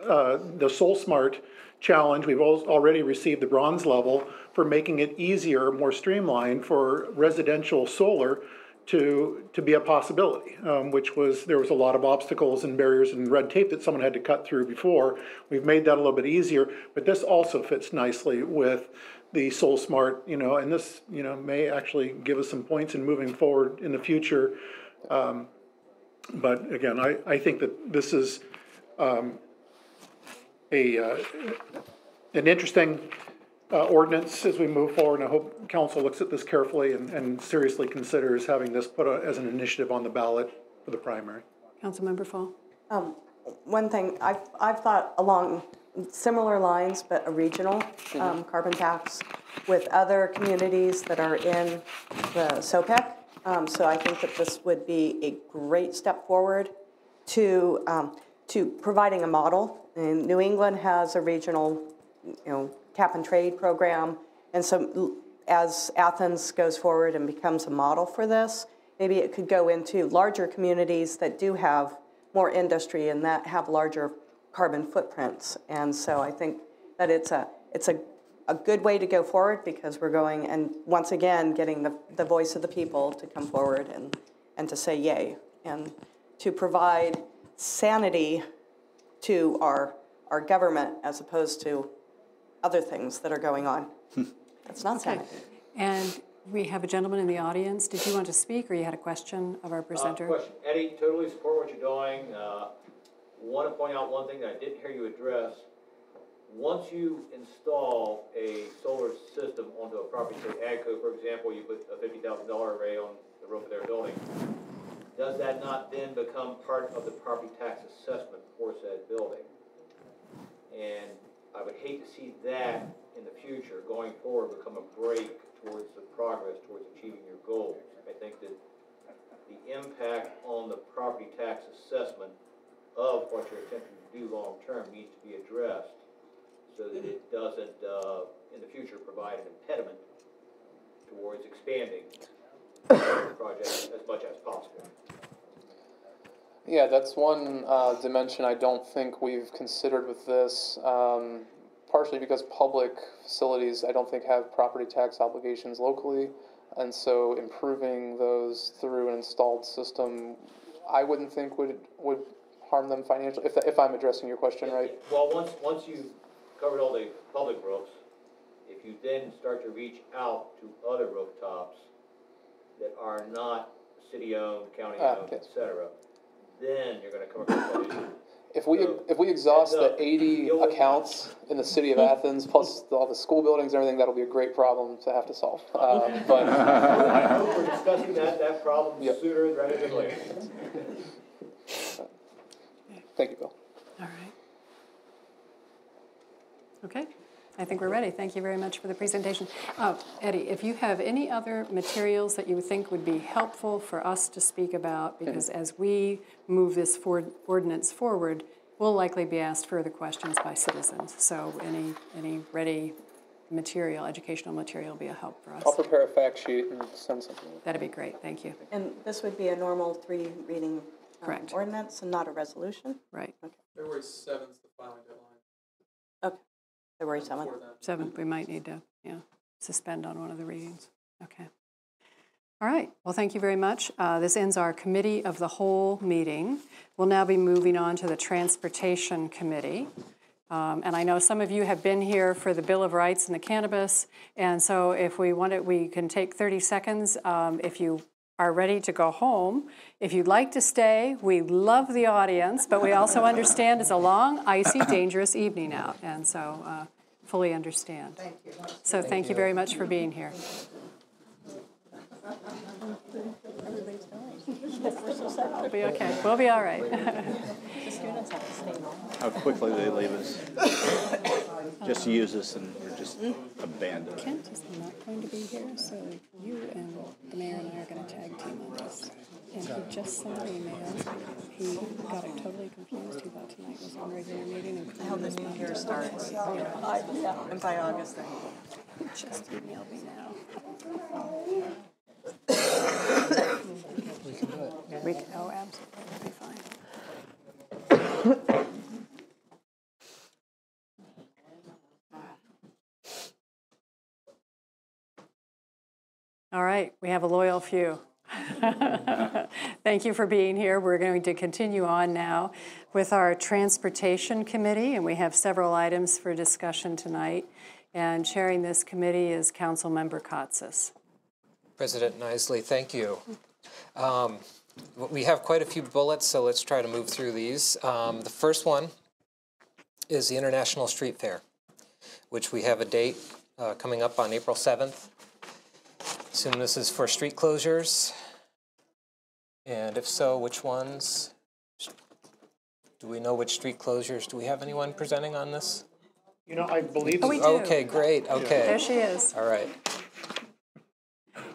the SolSmart challenge. We've already received the bronze level for making it easier, more streamlined for residential solar to be a possibility, there was a lot of obstacles and barriers and red tape that someone had to cut through before. We've made that a little bit easier, but this also fits nicely with the SolSmart, and this, may actually give us some points in moving forward in the future. But again, I think that this is an interesting ordinance as we move forward, and I hope council looks at this carefully and seriously considers having this put as an initiative on the ballot for the primary. Councilmember Fall. One thing, I've thought along similar lines, but a regional carbon tax with other communities that are in the SOPEC. So I think that this would be a great step forward to providing a model. And New England has a regional, cap and trade program, and so as Athens goes forward and becomes a model for this, maybe it could go into larger communities that do have more industry and that have larger carbon footprints. And so I think that it's a good way to go forward, because we're going and once again getting the voice of the people to come forward and to say yay, and to provide sanity to our government as opposed to other things that are going on. That's not sanity. And we have a gentleman in the audience. Did you want to speak, or you had a question of our presenter? Question. Eddie, totally support what you're doing. Want to point out one thing that I didn't hear you address. Once you install a solar system onto a property, say AGCO, for example, you put a $50,000 array on the roof of their building, does that not then become part of the property tax assessment for said building? And I would hate to see that in the future, going forward, become a break towards the progress towards achieving your goals. I think that the impact on the property tax assessment of what you're attempting to do long-term needs to be addressed so that it doesn't, in the future, provide an impediment towards expanding the project as much as possible. Yeah, that's one dimension I don't think we've considered with this, partially because public facilities I don't think have property tax obligations locally, and so improving those through an installed system I wouldn't think would harm them financially, if I'm addressing your question right. Well, once you've covered all the public roofs, if you then start to reach out to other rooftops that are not city-owned, county-owned, yes. etc., then you're going to come across that issue. If we exhaust the 80 accounts in the city of Athens, plus all the school buildings and everything, that'll be a great problem to have to solve. But I hope we're discussing that problem sooner rather than later. Thank you, Bill. All right. Okay. I think we're ready. Thank you very much for the presentation. Eddie, if you have any other materials that you think would be helpful for us to speak about, because as we move this ordinance forward, we'll likely be asked further questions by citizens. So any ready material, educational material will be a help for us. I'll prepare a fact sheet and send something. That'd be great. Thank you. And this would be a normal 3 reading Correct. Ordinance and not a resolution? Right. Okay. February 7th is the filing deadline. Okay. February 7th. 7th, we might need to, suspend on one of the readings. Okay. All right. Well, thank you very much. This ends our Committee of the Whole meeting. We'll now be moving on to the Transportation Committee. And I know some of you have been here for the Bill of Rights and the cannabis. And so if we want it, we can take 30 seconds. If you are ready to go home. If you'd like to stay, we love the audience, but we also understand it's a long, icy, dangerous evening out, and so fully understand. Thank you. So thank you very much for being here. Everybody's going. We're so sad. We'll be okay. We'll be all right. The students have to stay home. How quickly they leave us. Just use us and we're just abandoned. Kent is not going to be here, so you and the mayor and I are going to tag team on this. And he just sent an email. He got it totally confused. He thought tonight was a regular meeting. And How the new year starts. And by August, then. He just emailed me now. We can do it. We can, oh, absolutely. It'll be fine. All right, we have a loyal few. Thank you for being here. We're going to continue on now with our Transportation Committee, and we have several items for discussion tonight. And chairing this committee is Councilmember Katsas. President Nisley, thank you. We have quite a few bullets, so let's try to move through these. The first one is the International Street Fair, which we have a date coming up on April 7th. Assume this is for street closures, and if so, which ones? Do we know which street closures? Do we have anyone presenting on this? I believe Oh, we do. Okay, great, okay. There she is. All right.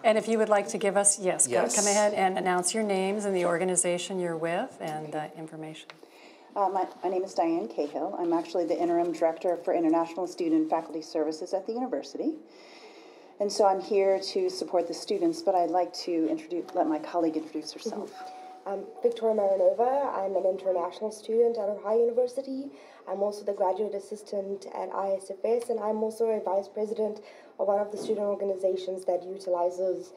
And if you would like to give us, Yes. come ahead and announce your names and the organization you're with and information. My name is Diane Cahill. I'm actually the Interim Director for International Student and Faculty Services at the university. And so I'm here to support the students, but I'd like to let my colleague introduce herself. I'm Victoria Maranova. I'm an international student at Ohio University. I'm also the graduate assistant at ISFS, and I'm also a vice president of one of the student organizations that utilizes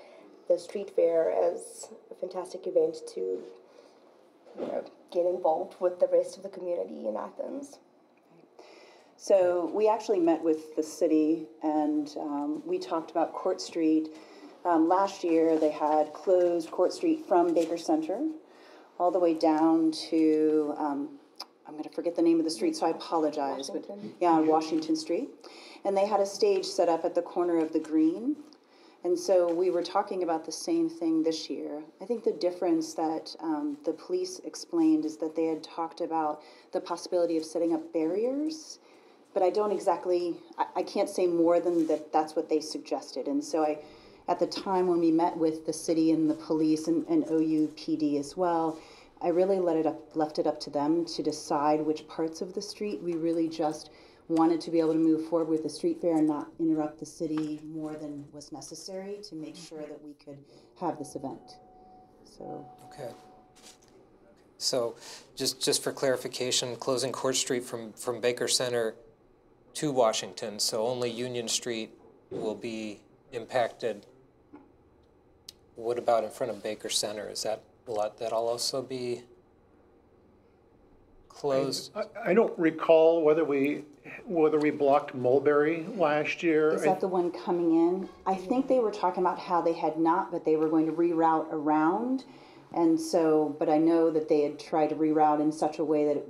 the street fair as a fantastic event to get involved with the rest of the community in Athens. So we actually met with the city, and we talked about Court Street. Last year they had closed Court Street from Baker Center all the way down to, I'm going to forget the name of the street, so I apologize. Washington. On Washington Street. And they had a stage set up at the corner of the Green. And so we were talking about the same thing this year. I think the difference that the police explained is that they had talked about the possibility of setting up barriers, but I can't say more than that's what they suggested. And so at the time when we met with the city and the police and OUPD as well, I really left it up to them to decide which parts of the street. We really just wanted to be able to move forward with the street fair and not interrupt the city more than was necessary to make sure that we could have this event. So. Okay. So just for clarification, closing Court Street from Baker Center to Washington, so only Union Street will be impacted. What about in front of Baker Center? Will that also be closed? I don't recall whether we blocked Mulberry last year. Is that the one coming in? I think they were talking about how they had not, but they were going to reroute around. And so, but I know that they had tried to reroute in such a way that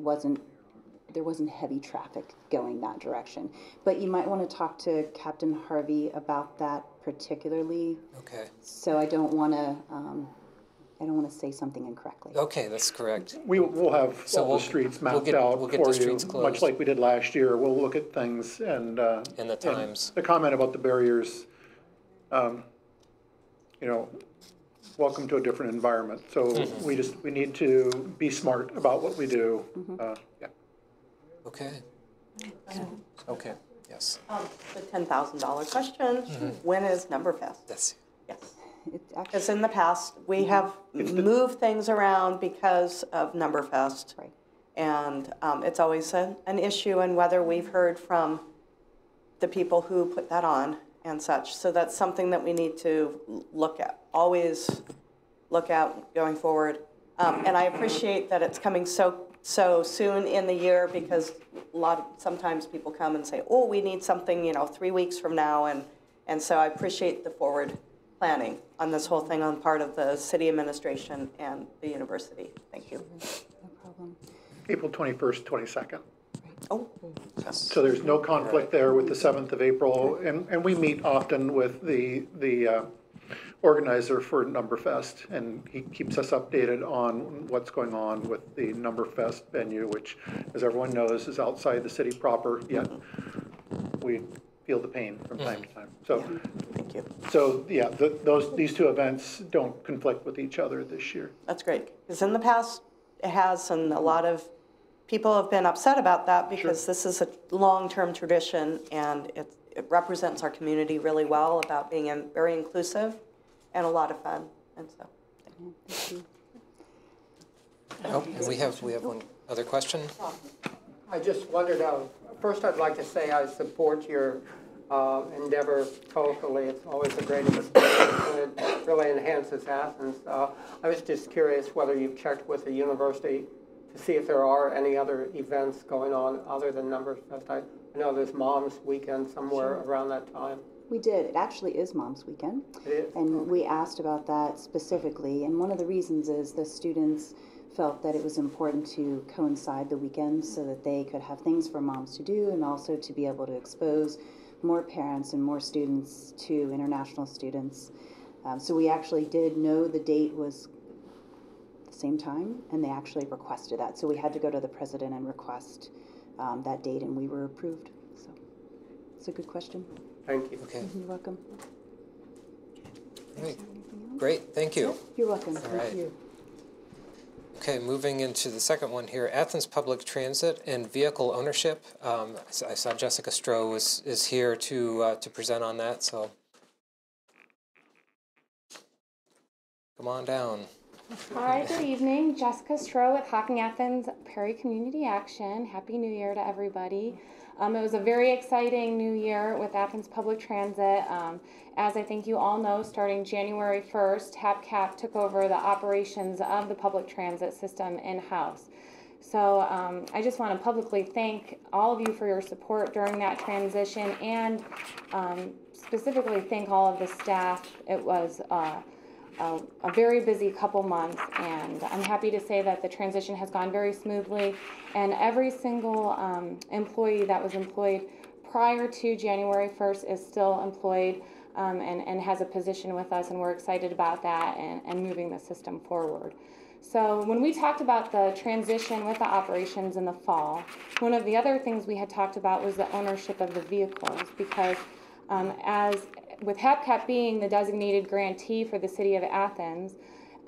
there wasn't heavy traffic going that direction. But you might want to talk to Captain Harvey about that particularly. Okay. So I don't want to say something incorrectly. Okay, that's correct. We'll have all the streets mapped out we'll get for the streets you, closed. much like we did last year. We'll look at things and the times. And the comment about the barriers, welcome to a different environment. So we need to be smart about what we do. Yeah. Okay. Okay. Yes. The $10,000 question, when is Numberfest? That's Yes. Because in the past, we have moved things around because of Numberfest. Right. And it's always an issue, and whether we've heard from the people who put that on and such. So that's something that we need to look at, always look at going forward. And I appreciate that it's coming so soon in the year, because sometimes people come and say, oh, we need something, 3 weeks from now. And so I appreciate the forward planning on this whole thing on part of the city administration and the university. Thank you. No problem. April 21st, 22nd. Oh. yes. So there's no conflict there with the 7th of April. And we meet often with the organizer for Numberfest, and he keeps us updated on what's going on with the Numberfest venue, which, as everyone knows, is outside the city proper, yet we feel the pain from time to time. So, thank you. So yeah, these two events don't conflict with each other this year. That's great, because in the past it has, and a lot of people have been upset about that, because this is a long-term tradition, and it represents our community really well about being very inclusive and a lot of fun. And so, Thank you. Oh, and we have one other question. I just wondered, first I'd like to say I support your endeavor totally. It's always a great experience, and it really enhances Athens. I was just curious whether you've checked with the university to see if there are any other events going on other than Numberfest. I know there's Mom's Weekend somewhere around that time. We did. It actually is Mom's Weekend. It is? And we asked about that specifically. And one of the reasons is the students felt that it was important to coincide the weekends so that they could have things for moms to do, and also to be able to expose more parents and more students to international students. So we actually did know the date was the same time, and they actually requested that. So we had to go to the president and request that date, and we were approved. So it's a good question. Thank you. Okay. You're welcome. Great. Thank you. You're welcome. All Thank right. you. Okay, moving into the second one here, Athens Public Transit and Vehicle Ownership. I saw Jessica Stroh is here to present on that, so come on down. Hi, good evening. Jessica Stroh with Hocking Athens Perry Community Action. Happy New Year to everybody. It was a very exciting new year with Athens Public Transit. As I think you all know, starting January 1st, HAPCAP took over the operations of the public transit system in-house. So I just want to publicly thank all of you for your support during that transition, and specifically thank all of the staff. It was a very busy couple months, and I'm happy to say that the transition has gone very smoothly, and every single employee that was employed prior to January 1st is still employed and has a position with us, and we're excited about that and moving the system forward. So when we talked about the transition with the operations in the fall, one of the other things we had talked about was the ownership of the vehicles, because as with HAPCAP being the designated grantee for the city of Athens,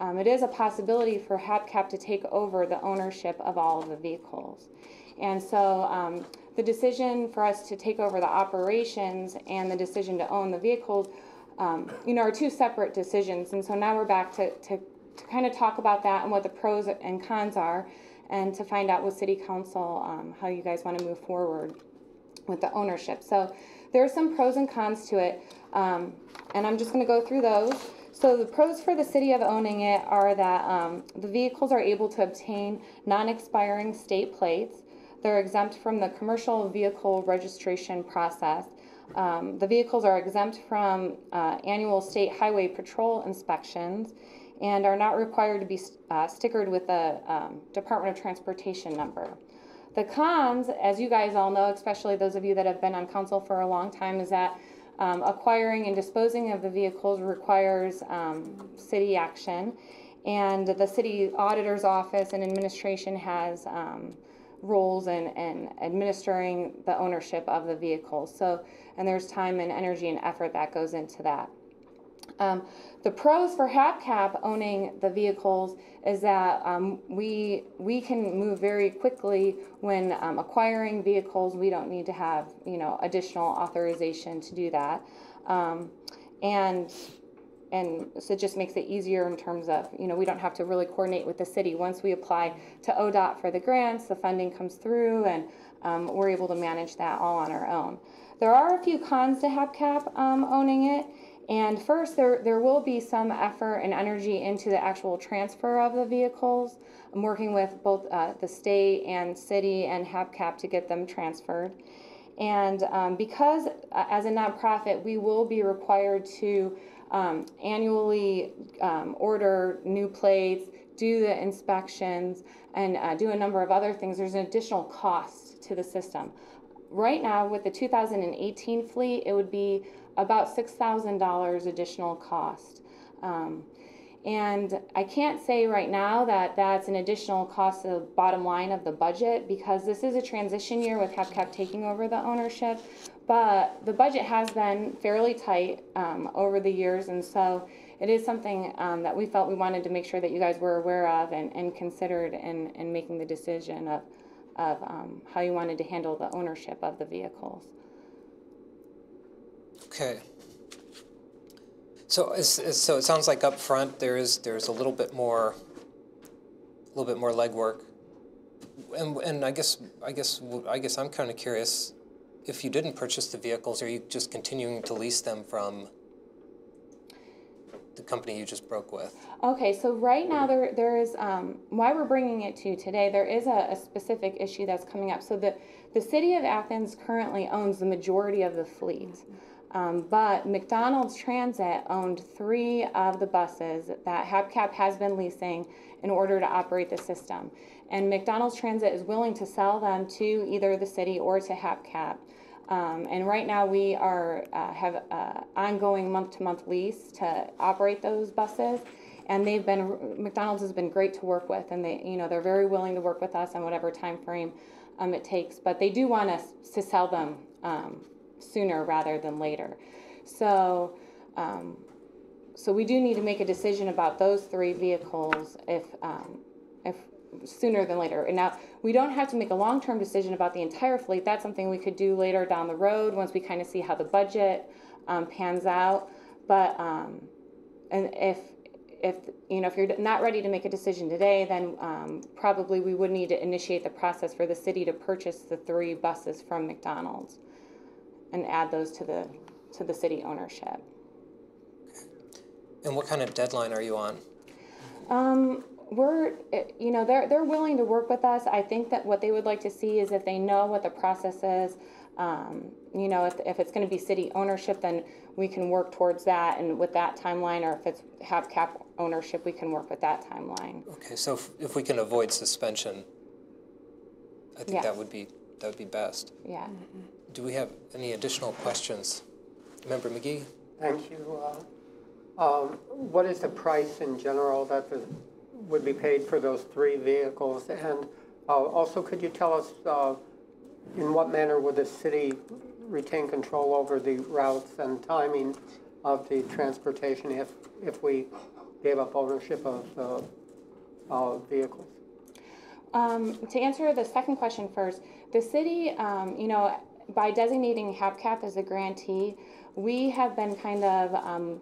it is a possibility for HAPCAP to take over the ownership of all of the vehicles. And so the decision for us to take over the operations and the decision to own the vehicles, are two separate decisions. And so now we're back to kind of talk about that and what the pros and cons are, and to find out with City Council how you guys want to move forward with the ownership. So there are some pros and cons to it, and I'm just going to go through those. So the pros for the city of owning it are that the vehicles are able to obtain non-expiring state plates. They're exempt from the commercial vehicle registration process. The vehicles are exempt from annual state highway patrol inspections and are not required to be stickered with a Department of Transportation number. The cons, as you guys all know, especially those of you that have been on council for a long time, is that acquiring and disposing of the vehicles requires city action, and the city auditor's office and administration has roles in administering the ownership of the vehicles. So, and there's time and energy and effort that goes into that. The pros for HAPCAP owning the vehicles is that we can move very quickly when acquiring vehicles. We don't need to have additional authorization to do that, and so it just makes it easier in terms of we don't have to really coordinate with the city. Once we apply to ODOT for the grants, the funding comes through, and we're able to manage that all on our own. There are a few cons to HAPCAP owning it. And first, there will be some effort and energy into the actual transfer of the vehicles. I'm working with both the state and city and HAPCAP to get them transferred. And because as a nonprofit, we will be required to annually order new plates, do the inspections, and do a number of other things, there's an additional cost to the system. Right now, with the 2018 fleet, it would be about $6,000 additional cost. And I can't say right now that that's an additional cost to the bottom line of the budget, because this is a transition year with HAPCAP taking over the ownership, but the budget has been fairly tight over the years, and so it is something that we felt we wanted to make sure that you guys were aware of and considered in making the decision of how you wanted to handle the ownership of the vehicles. Okay. So it sounds like up front there's a little bit more legwork, and I guess I'm kind of curious, if you didn't purchase the vehicles, are you just continuing to lease them from the company you just broke with? Okay, so right now there is why we're bringing it to you today. There is a specific issue that's coming up. So the city of Athens currently owns the majority of the fleet. But McDonald's Transit owned 3 of the buses that HAPCAP has been leasing in order to operate the system. And McDonald's Transit is willing to sell them to either the city or to HAPCAP. And right now we have ongoing month-to-month lease to operate those buses. And McDonald's has been great to work with, and they're very willing to work with us on whatever time frame it takes. But they do want us to sell them sooner rather than later. So we do need to make a decision about those 3 vehicles if sooner than later. And now we don't have to make a long-term decision about the entire fleet. That's something we could do later down the road once we kind of see how the budget pans out. But and if you're not ready to make a decision today, then probably we would need to initiate the process for the city to purchase the 3 buses from McDonald's and add those to the city ownership. And what kind of deadline are you on? They're willing to work with us. I think that what they would like to see is if they know what the process is, if it's going to be city ownership, then we can work towards that and with that timeline, or if it's HAPCAP ownership, we can work with that timeline. Okay, so if we can avoid suspension, I think that would be best. Yeah. Do we have any additional questions? Member McGee? Thank you. What is the price in general that would be paid for those 3 vehicles? And also, could you tell us in what manner would the city retain control over the routes and timing of the transportation if we gave up ownership of vehicles? To answer the second question first, the city, you know, by designating HAPCAP as a grantee, we have been kind of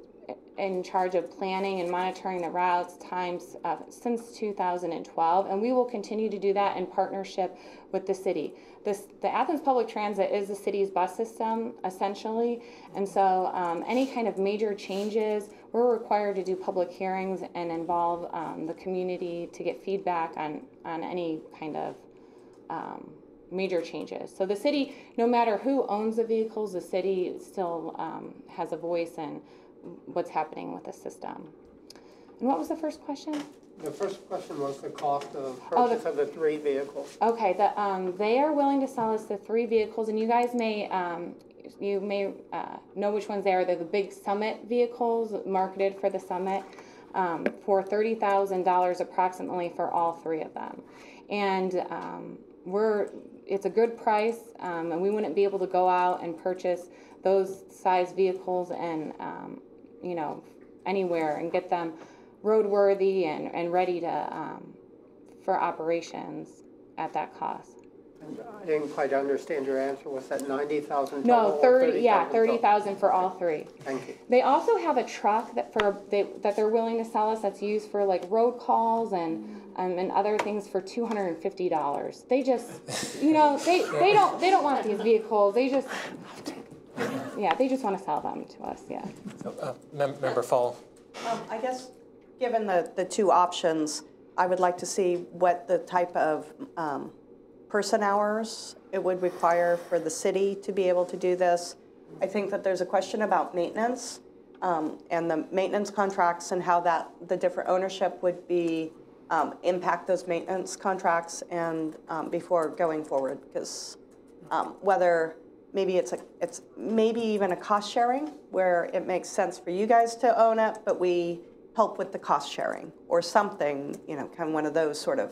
in charge of planning and monitoring the routes times since 2012, and we will continue to do that in partnership with the city. The Athens Public Transit is the city's bus system, essentially, and so any kind of major changes, we're required to do public hearings and involve the community to get feedback on any kind of major changes. So the city, no matter who owns the vehicles, the city still has a voice in what's happening with the system. And what was the first question? The first question was the cost of purchase of the 3 vehicles. Okay, they are willing to sell us the 3 vehicles, and you guys may know which ones they are. They're the big Summit vehicles marketed for the Summit for $30,000 approximately for all 3 of them. And it's a good price, and we wouldn't be able to go out and purchase those size vehicles and you know, anywhere and get them roadworthy and ready to for operations at that cost. I didn't quite understand your answer. Was that $90,000? No, 30. Yeah, 30,000 for all 3. Thank you. They also have a truck that they're willing to sell us that's used for like road calls and other things for $250. They just, you know, they don't want these vehicles. They just want to sell them to us. Yeah. Member Fall. I guess, given the 2 options, I would like to see what the type of person hours it would require for the city to be able to do this. I think that there's a question about maintenance and the maintenance contracts and how the different ownership would be impact those maintenance contracts and before going forward, because whether maybe it's maybe even a cost sharing where it makes sense for you guys to own it, but we help with the cost sharing or something, you know, kind of one of those sort of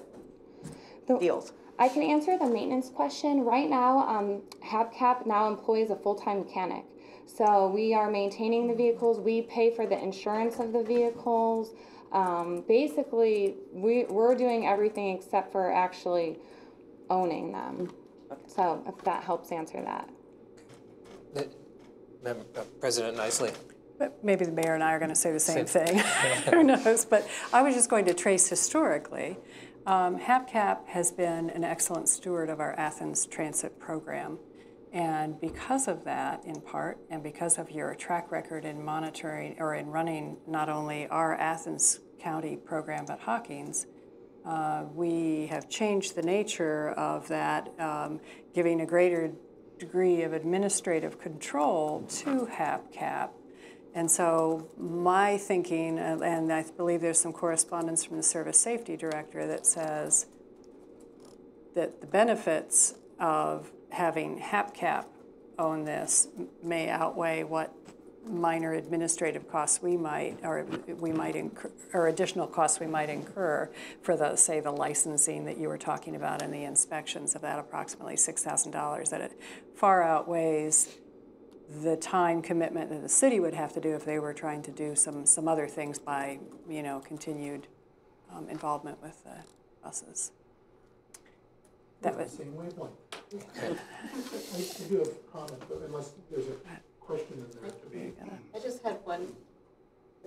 deals. I can answer the maintenance question. Right now, HAPCAP now employs a full-time mechanic. So we are maintaining the vehicles. We pay for the insurance of the vehicles. Basically, we're doing everything except for actually owning them. So if that helps answer that. President Nisley. But maybe the mayor and I are going to say the same thing. Who knows? But I was just going to trace historically. HAPCAP has been an excellent steward of our Athens transit program. And because of that, in part, and because of your track record in monitoring or in running not only our Athens County program, but Hawkins, we have changed the nature of that, giving a greater degree of administrative control to HAPCAP. And so my thinking, and I believe there's some correspondence from the Service Safety Director that says that the benefits of having HAPCAP own this may outweigh what minor administrative costs we might incur, or additional costs we might incur for the, say, the licensing that you were talking about and the inspections of that approximately $6,000, that it far outweighs the time commitment that the city would have to do if they were trying to do some other things by, you know, continued involvement with the buses. That was the same wavelength. I do have a comment, but unless there's a question in there. I just had one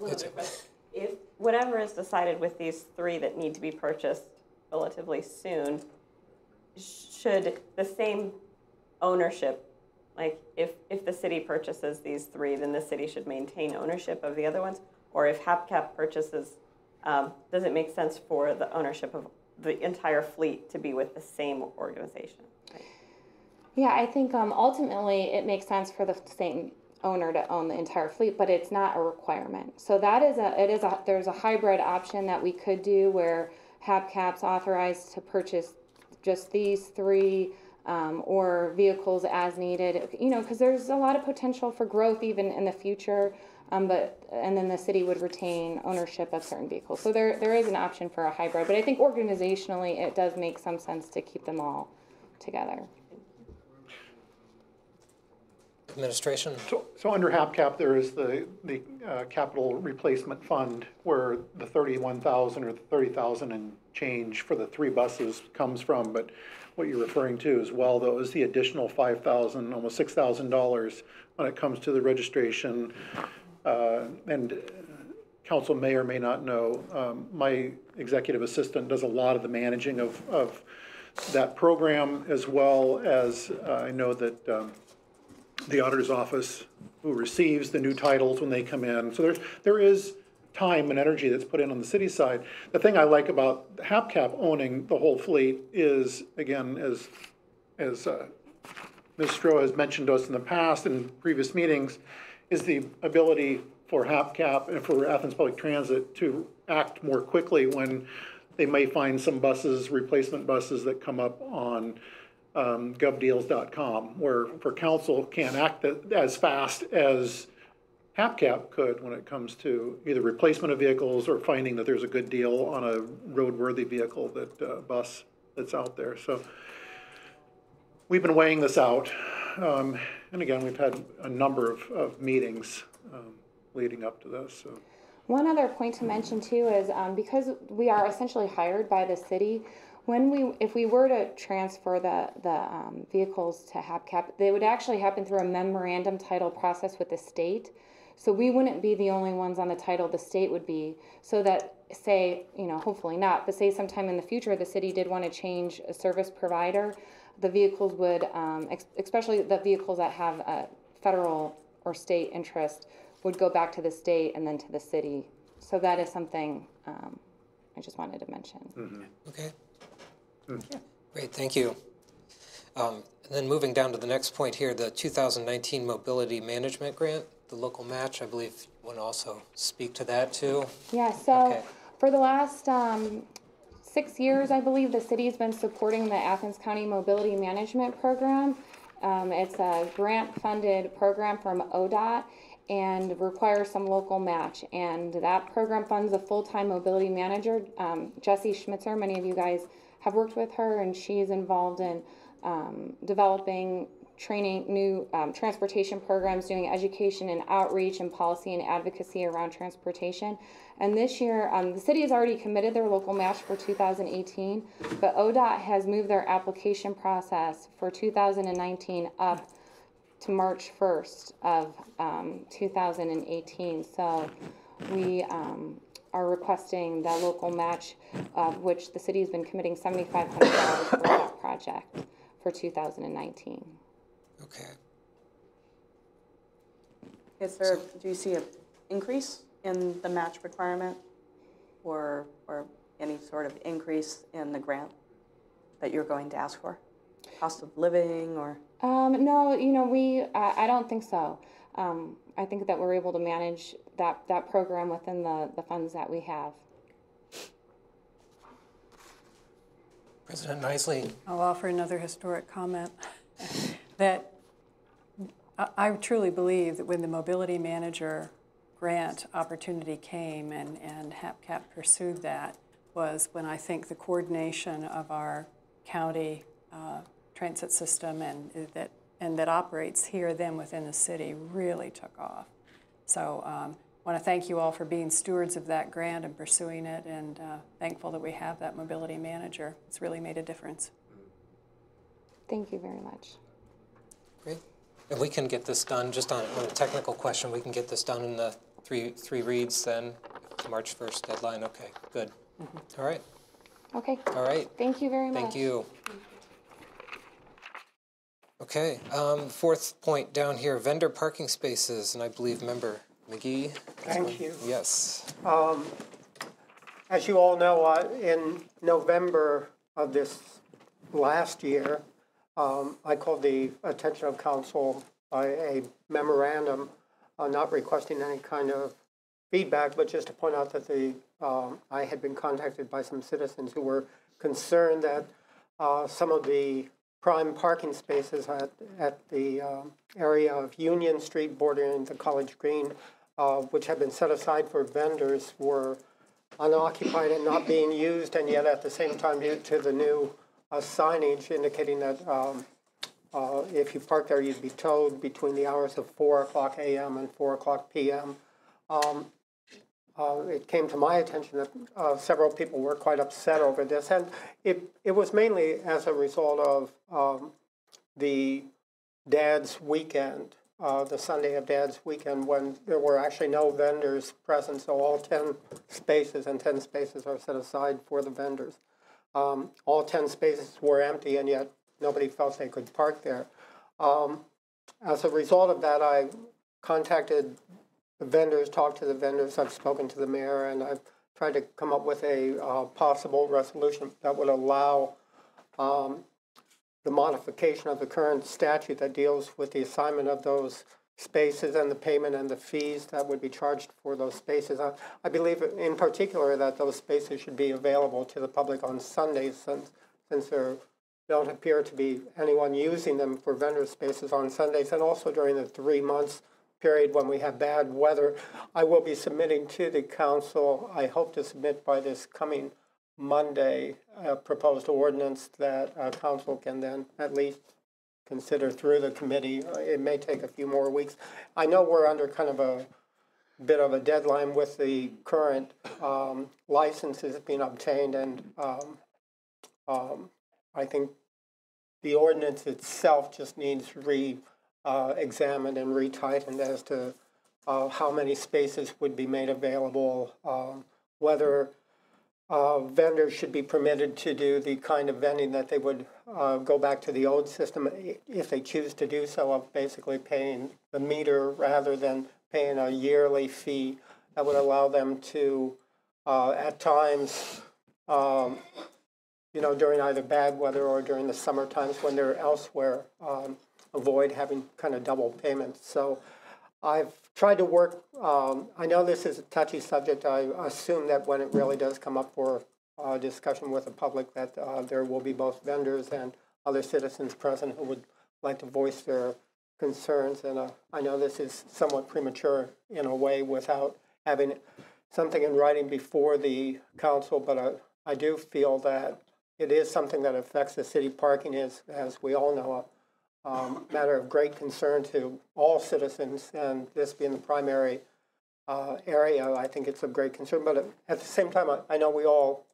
other question. If whatever is decided with these 3 that need to be purchased relatively soon, should the same ownership, like if the city purchases these 3, then the city should maintain ownership of the other ones? Or if HAPCAP purchases, does it make sense for the ownership of the entire fleet to be with the same organization? Right? Yeah, I think ultimately it makes sense for the same owner to own the entire fleet, but it's not a requirement. So that is there's a hybrid option that we could do where HAPCAP's authorized to purchase just these 3 or vehicles as needed, you know, because there's a lot of potential for growth even in the future, and then the city would retain ownership of certain vehicles. So there is an option for a hybrid, but I think organizationally it does make some sense to keep them all together. Administration? So under HAPCAP, there is the capital replacement fund where the 31,000 or the 30,000 and change for the 3 buses comes from. But what you're referring to as well, though, is the additional $5,000, almost $6,000 when it comes to the registration. And council may or may not know, my executive assistant does a lot of the managing of that program, as well as I know that the auditor's office, who receives the new titles when they come in. So there is time and energy that's put in on the city side. The thing I like about HAPCAP owning the whole fleet is, again, as Ms. Stroh has mentioned to us in the past in previous meetings, is the ability for HAPCAP and for Athens Public Transit to act more quickly when they may find some buses, replacement buses that come up on govdeals.com, where for council can't act as fast as HAPCAP could when it comes to either replacement of vehicles or finding that there's a good deal on a roadworthy vehicle, that bus that's out there. So we've been weighing this out. And again, we've had a number of meetings leading up to this. So. One other point to mention too is because we are essentially hired by the city, if we were to transfer the vehicles to HAPCAP, they would actually happen through a memorandum title process with the state. So we wouldn't be the only ones on the title, the state would be. So that, say, hopefully not, but say sometime in the future the city did want to change a service provider, the vehicles would, especially the vehicles that have a federal or state interest, would go back to the state and then to the city. So that is something I just wanted to mention. Mm-hmm. Okay. Mm-hmm. Great, thank you. And then moving down to the next point here, the 2019 Mobility Management Grant, the local match, I believe you want to also speak to that too. Yeah, so for the last 6 years, I believe, the city's been supporting the Athens County Mobility Management Program. It's a grant-funded program from ODOT and requires some local match. And that program funds a full-time mobility manager, Jessie Schmitzer. Many of you guys have worked with her, and she's involved in developing training, new transportation programs, doing education and outreach and policy and advocacy around transportation. And this year, the city has already committed their local match for 2018, but ODOT has moved their application process for 2019 up to March 1st of 2018. So we are requesting that local match, which the city has been committing $7,500 for that project for 2019. Okay. Do you see an increase in the match requirement or any sort of increase in the grant that you're going to ask for? Cost of living or? No, I don't think so. I think that we're able to manage that program within the funds that we have. President Nisley. I'll offer another historic comment that I truly believe that when the mobility manager grant opportunity came and HAPCAP pursued that was when I think the coordination of our county transit system and that operates here then within the city really took off. So I want to thank you all for being stewards of that grant and pursuing it, and thankful that we have that mobility manager. It's really made a difference. Thank you very much. Great. And we can get this done, just on a technical question, we can get this done in the three reads then, March 1st deadline. Okay, good. Mm-hmm. All right. Okay. All right. Thank you very much. Thank you. Okay, fourth point down here, vendor parking spaces, and I believe Member McGee. Thank you. Yes. As you all know, in November of this last year, I called the attention of council by a memorandum, not requesting any kind of feedback, but just to point out that I had been contacted by some citizens who were concerned that some of the prime parking spaces at the area of Union Street bordering the College Green, which had been set aside for vendors, were unoccupied and not being used, and yet at the same time due to the new signage indicating that if you park there, you'd be towed between the hours of 4 o'clock a.m. and 4 o'clock p.m. It came to my attention that several people were quite upset over this, and it was mainly as a result of the Dad's weekend, the Sunday of Dad's weekend, when there were actually no vendors present, so all 10 spaces, and 10 spaces are set aside for the vendors. All 10 spaces were empty, and yet nobody felt they could park there. As a result of that, I contacted the vendors, talked to the vendors, I've spoken to the mayor, and I've tried to come up with a possible resolution that would allow the modification of the current statute that deals with the assignment of those spaces and the payment and the fees that would be charged for those spaces. I believe in particular that those spaces should be available to the public on Sundays, since there don't appear to be anyone using them for vendor spaces on Sundays, and also during the 3 months period when we have bad weather. I will be submitting to the council, I hope to submit by this coming Monday, a proposed ordinance that council can then at least consider through the committee. It may take a few more weeks. I know we're under kind of a bit of a deadline with the current licenses being obtained, and I think the ordinance itself just needs examined and retightened as to how many spaces would be made available, whether vendors should be permitted to do the kind of vending that they would go back to the old system if they choose to do so, of basically paying the meter rather than paying a yearly fee that would allow them to, at times, during either bad weather or during the summer times when they're elsewhere, avoid having kind of double payments. So I've tried to work, I know this is a touchy subject. I assume that when it really does come up for discussion with the public, that there will be both vendors and other citizens present who would like to voice their concerns. And I know this is somewhat premature in a way without having something in writing before the council, but I do feel that it is something that affects the city. Parking is, as we all know, matter of great concern to all citizens, and this being the primary area, I think it's of great concern. But at the same time, I know we all,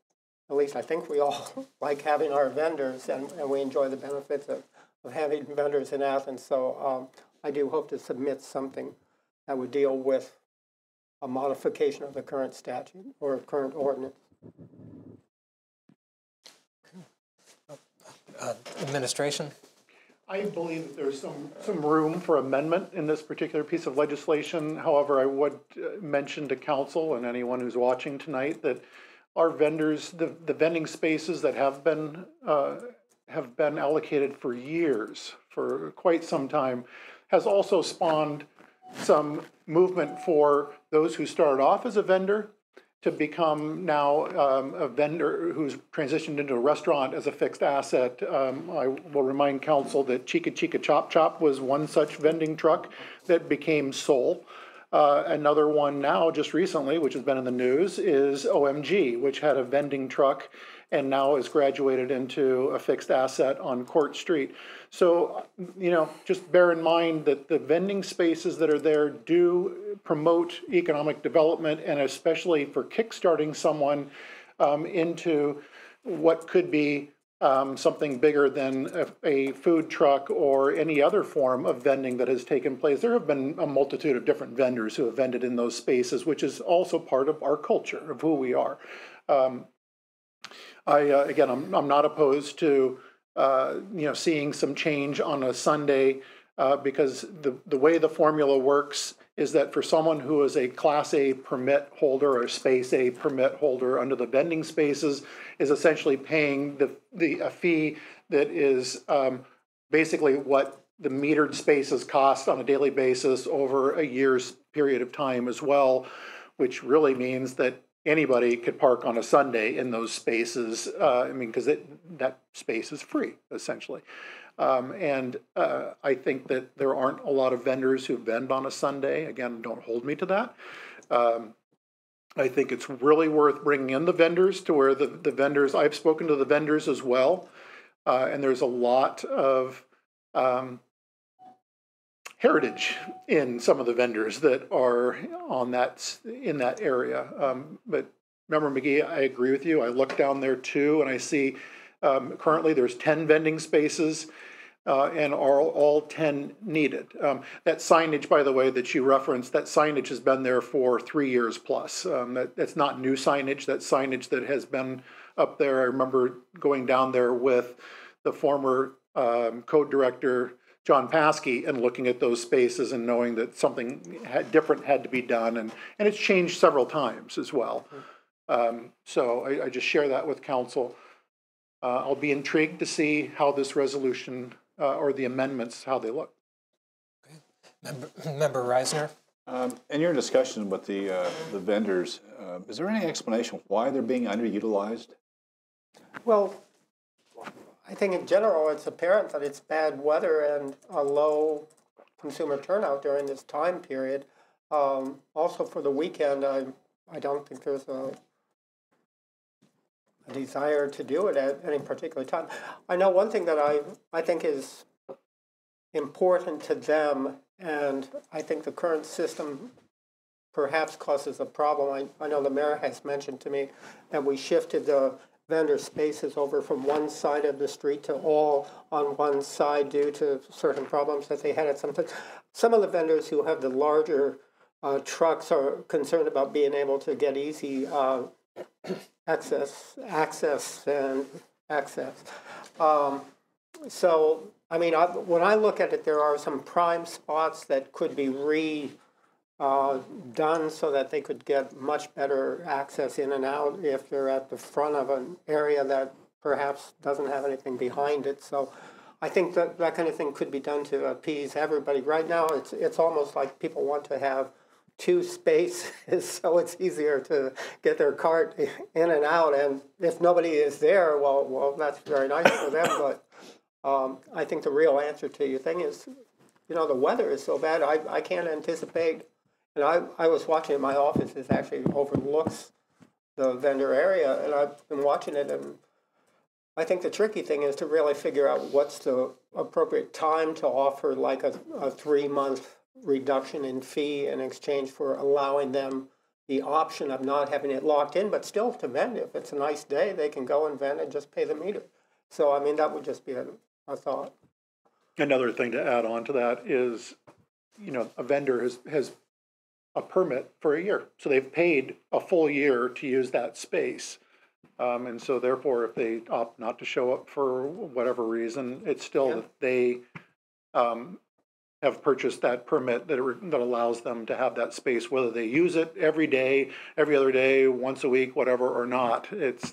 at least I think we all, like having our vendors, and we enjoy the benefits of having vendors in Athens. So I do hope to submit something that would deal with a modification of the current statute or current ordinance. Administration? I believe that there's some room for amendment in this particular piece of legislation. However, I would mention to council and anyone who's watching tonight that our vendors, the vending spaces that have been allocated for years, for quite some time, has also spawned some movement for those who started off as a vendor to become now a vendor who's transitioned into a restaurant as a fixed asset. I will remind council that Chica Chica Chop Chop was one such vending truck that became sole. Another one now, just recently, which has been in the news, is OMG, which had a vending truck and now is graduated into a fixed asset on Court Street. So, just bear in mind that the vending spaces that are there do promote economic development, and especially for kickstarting someone into what could be something bigger than a food truck or any other form of vending that has taken place. There have been a multitude of different vendors who have vended in those spaces, which is also part of our culture, of who we are. I'm not opposed to seeing some change on a Sunday because the way the formula works is that for someone who is a Class A permit holder or Space A permit holder under the vending spaces is essentially paying a fee that is basically what the metered spaces cost on a daily basis over a year's period of time as well, which really means that anybody could park on a Sunday in those spaces, because that space is free, essentially. I think that there aren't a lot of vendors who vend on a Sunday. Again, don't hold me to that. I think it's really worth bringing in the vendors to where the vendors, I've spoken to the vendors as well, and there's a lot of heritage in some of the vendors that are in that area. But Member McGee, I agree with you. I look down there too, and I see currently there's 10 vending spaces, and are all 10 needed. That signage, by the way, that you referenced, that signage has been there for 3 years plus. That's not new signage. That's signage that has been up there. I remember going down there with the former code director, John Paskey, and looking at those spaces and knowing that something different had to be done, and it's changed several times as well. So I just share that with council. I'll be intrigued to see how this resolution or the amendments, how they look. Okay. Member Reisner? In your discussion with the vendors, is there any explanation why they're being underutilized? Well, I think in general it's apparent that it's bad weather and a low consumer turnout during this time period. Also for the weekend, I don't think there's a desire to do it at any particular time. I know one thing that I think is important to them, and I think the current system perhaps causes a problem. I know the mayor has mentioned to me that we shifted the vendor spaces over from one side of the street to all on one side due to certain problems that they had at some time. Some of the vendors who have the larger trucks are concerned about being able to get easy access. So, I mean, when I look at it, there are some prime spots that could be done so that they could get much better access in and out if they're at the front of an area that perhaps doesn't have anything behind it. So I think that that kind of thing could be done to appease everybody. Right now, it's almost like people want to have two spaces so it's easier to get their cart in and out. And if nobody is there, well, that's very nice for them. But I think the real answer to your thing is, you know, the weather is so bad. I can't anticipate. And I was watching it. My office is actually overlooks the vendor area, and I've been watching it. And I think the tricky thing is to really figure out what's the appropriate time to offer, like a 3-month reduction in fee in exchange for allowing them the option of not having it locked in, but still to vend. If it's a nice day, they can go and vend and just pay the meter. So, I mean, that would just be a thought. Another thing to add on to that is, you know, a vendor has a permit for a year. So they've paid a full year to use that space. And so therefore, if they opt not to show up for whatever reason, it's still that they have purchased that permit that allows them to have that space, whether they use it every day, every other day, once a week, whatever, or not.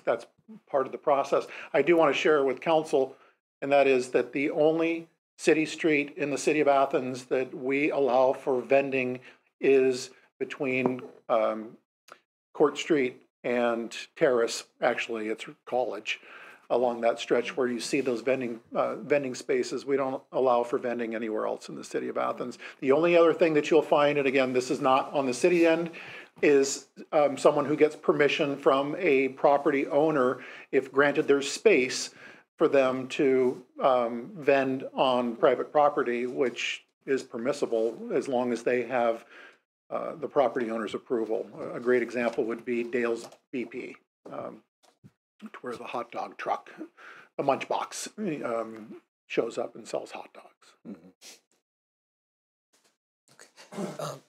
That's part of the process. I do want to share with council, and that is that the only city street in the city of Athens that we allow for vending is between Court Street and Terrace. Actually, it's College, along that stretch where you see those vending spaces. We don't allow for vending anywhere else in the city of Athens. The only other thing that you'll find, and again, this is not on the city end, is someone who gets permission from a property owner, if granted there's space, for them to vend on private property, which is permissible as long as they have the property owner's approval. A great example would be Dale's BP, where the hot dog truck, a munch box, shows up and sells hot dogs.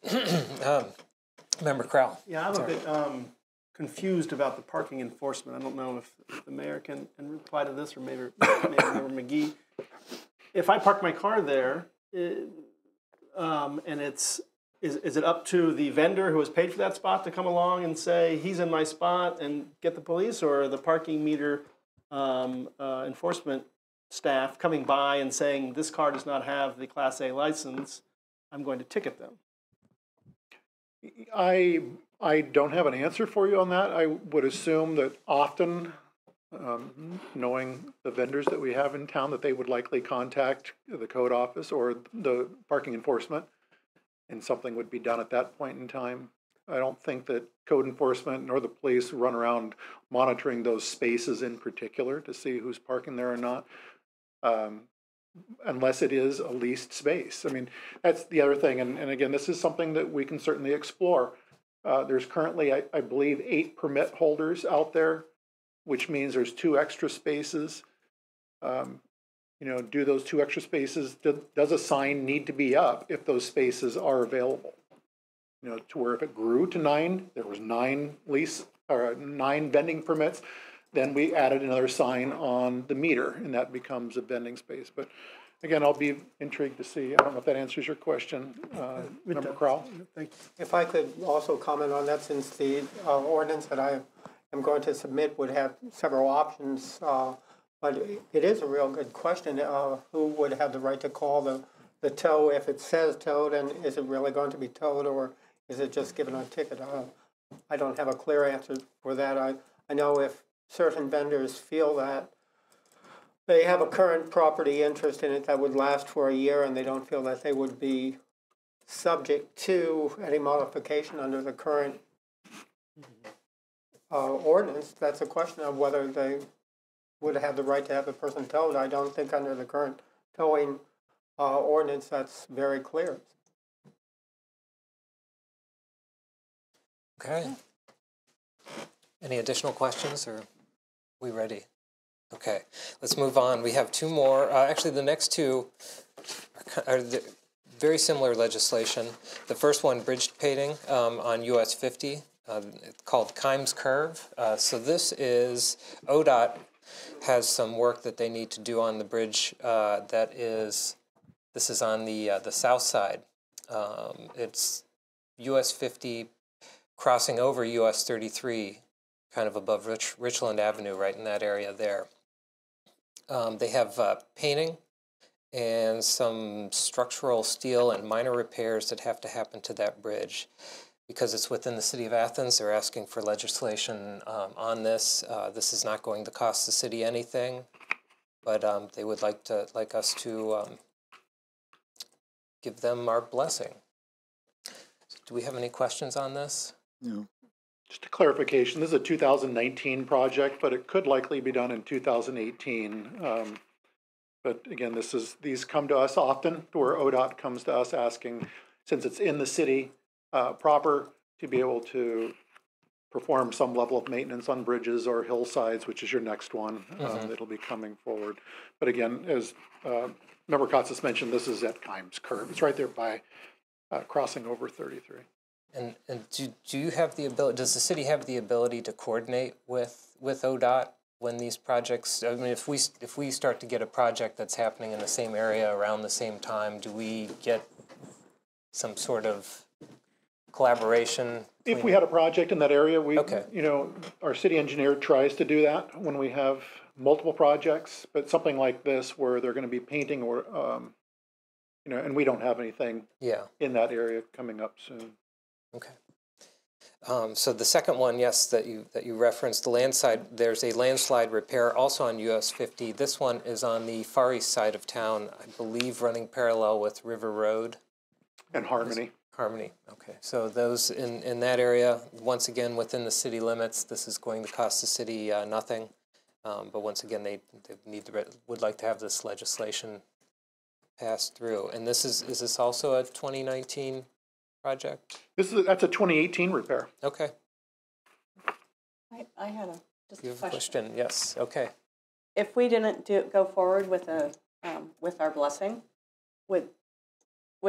Mm-hmm. Member Crowell. Yeah, I'm a bit confused about the parking enforcement. I don't know if the mayor can reply to this, or maybe Member McGee. If I park my car there, and is it up to the vendor who has paid for that spot to come along and say he's in my spot and get the police, or the parking meter enforcement staff coming by and saying this car does not have the Class A license, I'm going to ticket them? I don't have an answer for you on that. I would assume that often, knowing the vendors that we have in town, that they would likely contact the code office or the parking enforcement, and something would be done at that point in time. I don't think that code enforcement nor the police run around monitoring those spaces in particular to see who's parking there or not. unless it is a leased space. I mean, that's the other thing. And again, this is something that we can certainly explore. There's currently, I believe, 8 permit holders out there, which means there's 2 extra spaces. You know, do those 2 extra spaces, does a sign need to be up if those spaces are available? You know, to where if it grew to 9, there was 9 vending permits, then we added another sign on the meter, and that becomes a vending space. But again, I'll be intrigued to see. I don't know if that answers your question, Member Crowell. Thank you. If I could also comment on that, since the ordinance that I am going to submit would have several options, but it is a real good question. Who would have the right to call the tow if it says towed, and is it really going to be towed, or is it just given a ticket? I don't have a clear answer for that. I know if certain vendors feel that they have a current property interest in it that would last for a year, and they don't feel that they would be subject to any modification under the current ordinance, that's a question of whether they would have the right to have the person towed. I don't think under the current towing ordinance that's very clear. Okay. Any additional questions, or are we ready? Okay, let's move on. We have 2 more. Actually, the next 2 are very similar legislation. The first one, bridge painting on US 50, called Kimes Curve. So this is, ODOT has some work that they need to do on the bridge this is on the south side. It's US 50 crossing over US 33, kind of above Richland Avenue, right in that area there. They have painting and some structural steel and minor repairs that have to happen to that bridge. Because it's within the city of Athens, they're asking for legislation on this. This is not going to cost the city anything, but they would like us to give them our blessing. Do we have any questions on this? No. Just a clarification, this is a 2019 project, but it could likely be done in 2018. But again, these come to us often, where ODOT comes to us asking, since it's in the city proper, to be able to perform some level of maintenance on bridges or hillsides, which is your next one that'll be coming forward. But again, as Member Katsas mentioned, this is at Kimes Curve. It's right there by crossing over 33. And do you have the ability? Does the city have the ability to coordinate with ODOT when these projects? I mean, if we start to get a project that's happening in the same area around the same time, do we get some sort of collaboration? If we had a project in that area, you know, our city engineer tries to do that when we have multiple projects. But something like this, where they're going to be painting, or you know, and we don't have anything in that area coming up soon. Okay. So the second one, yes, that you referenced, the landslide. There's a landslide repair also on US 50. This one is on the far east side of town, I believe, running parallel with River Road and Harmony. Harmony. Okay. So those in that area, once again within the city limits. This is going to cost the city nothing, but once again they would like to have this legislation passed through. And is this also a 2019 project? That's a 2018 repair. Okay. I had just You a have a question? Yes. Okay. If we didn't go forward with our blessing, would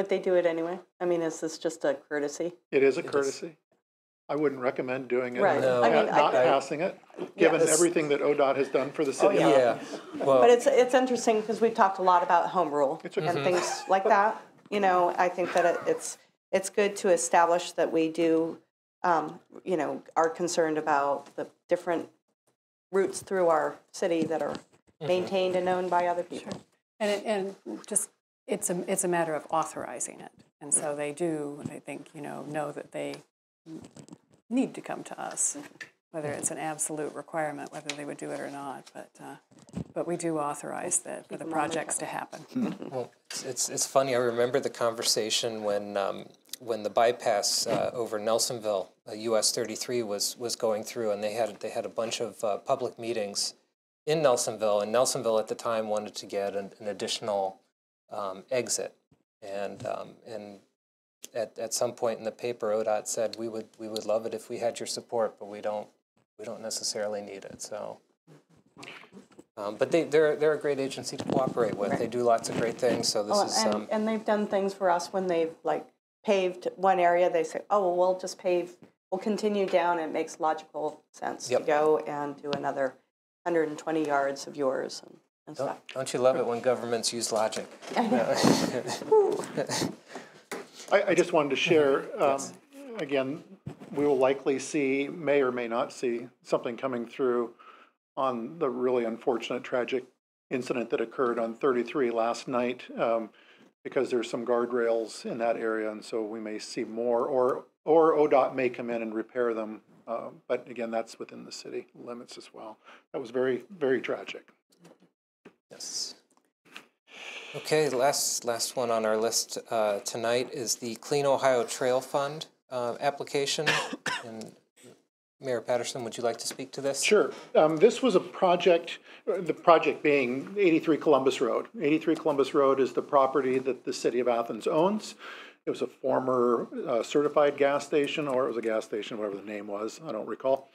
they do it anyway? I mean, is this just a courtesy? It is a courtesy. I wouldn't recommend doing it. Right. No. Not passing it, given everything that ODOT has done for the city. Oh, yeah. Well, but it's interesting because we've talked a lot about home rule and things like that. You know, I think that it's good to establish that we do, you know, are concerned about the different routes through our city that are maintained and owned by other people. Sure. And just it's a matter of authorizing it, and so they do. I think know that they need to come to us, whether it's an absolute requirement, whether they would do it or not. But we do authorize that for the projects to happen. Well, it's funny. I remember the conversation when the bypass over Nelsonville, US 33 was going through, and they had a bunch of public meetings in Nelsonville, and Nelsonville at the time wanted to get an additional exit, and at some point in the paper, ODOT said we would love it if we had your support, but we don't necessarily need it. So, but they're a great agency to cooperate with. Right. They do lots of great things. So this is and they've done things for us when they've like paved one area. They say, oh well, we'll just pave. We'll continue down. And it makes logical sense to go and do another 120 yards of yours and stuff. Don't you love it when governments use logic? I just wanted to share, again, we will likely may or may not see something coming through on the really unfortunate, tragic incident that occurred on 33 last night, because there's some guardrails in that area, and so we may see more, or ODOT may come in and repair them. But again, that's within the city limits as well. That was very, very tragic. Yes. Okay, the last one on our list tonight is the Clean Ohio Trail Fund application. And Mayor Patterson, would you like to speak to this? Sure. This was a project, the project being 83 Columbus Road. 83 Columbus Road is the property that the city of Athens owns. It was a former certified gas station, or it was a gas station, whatever the name was, I don't recall.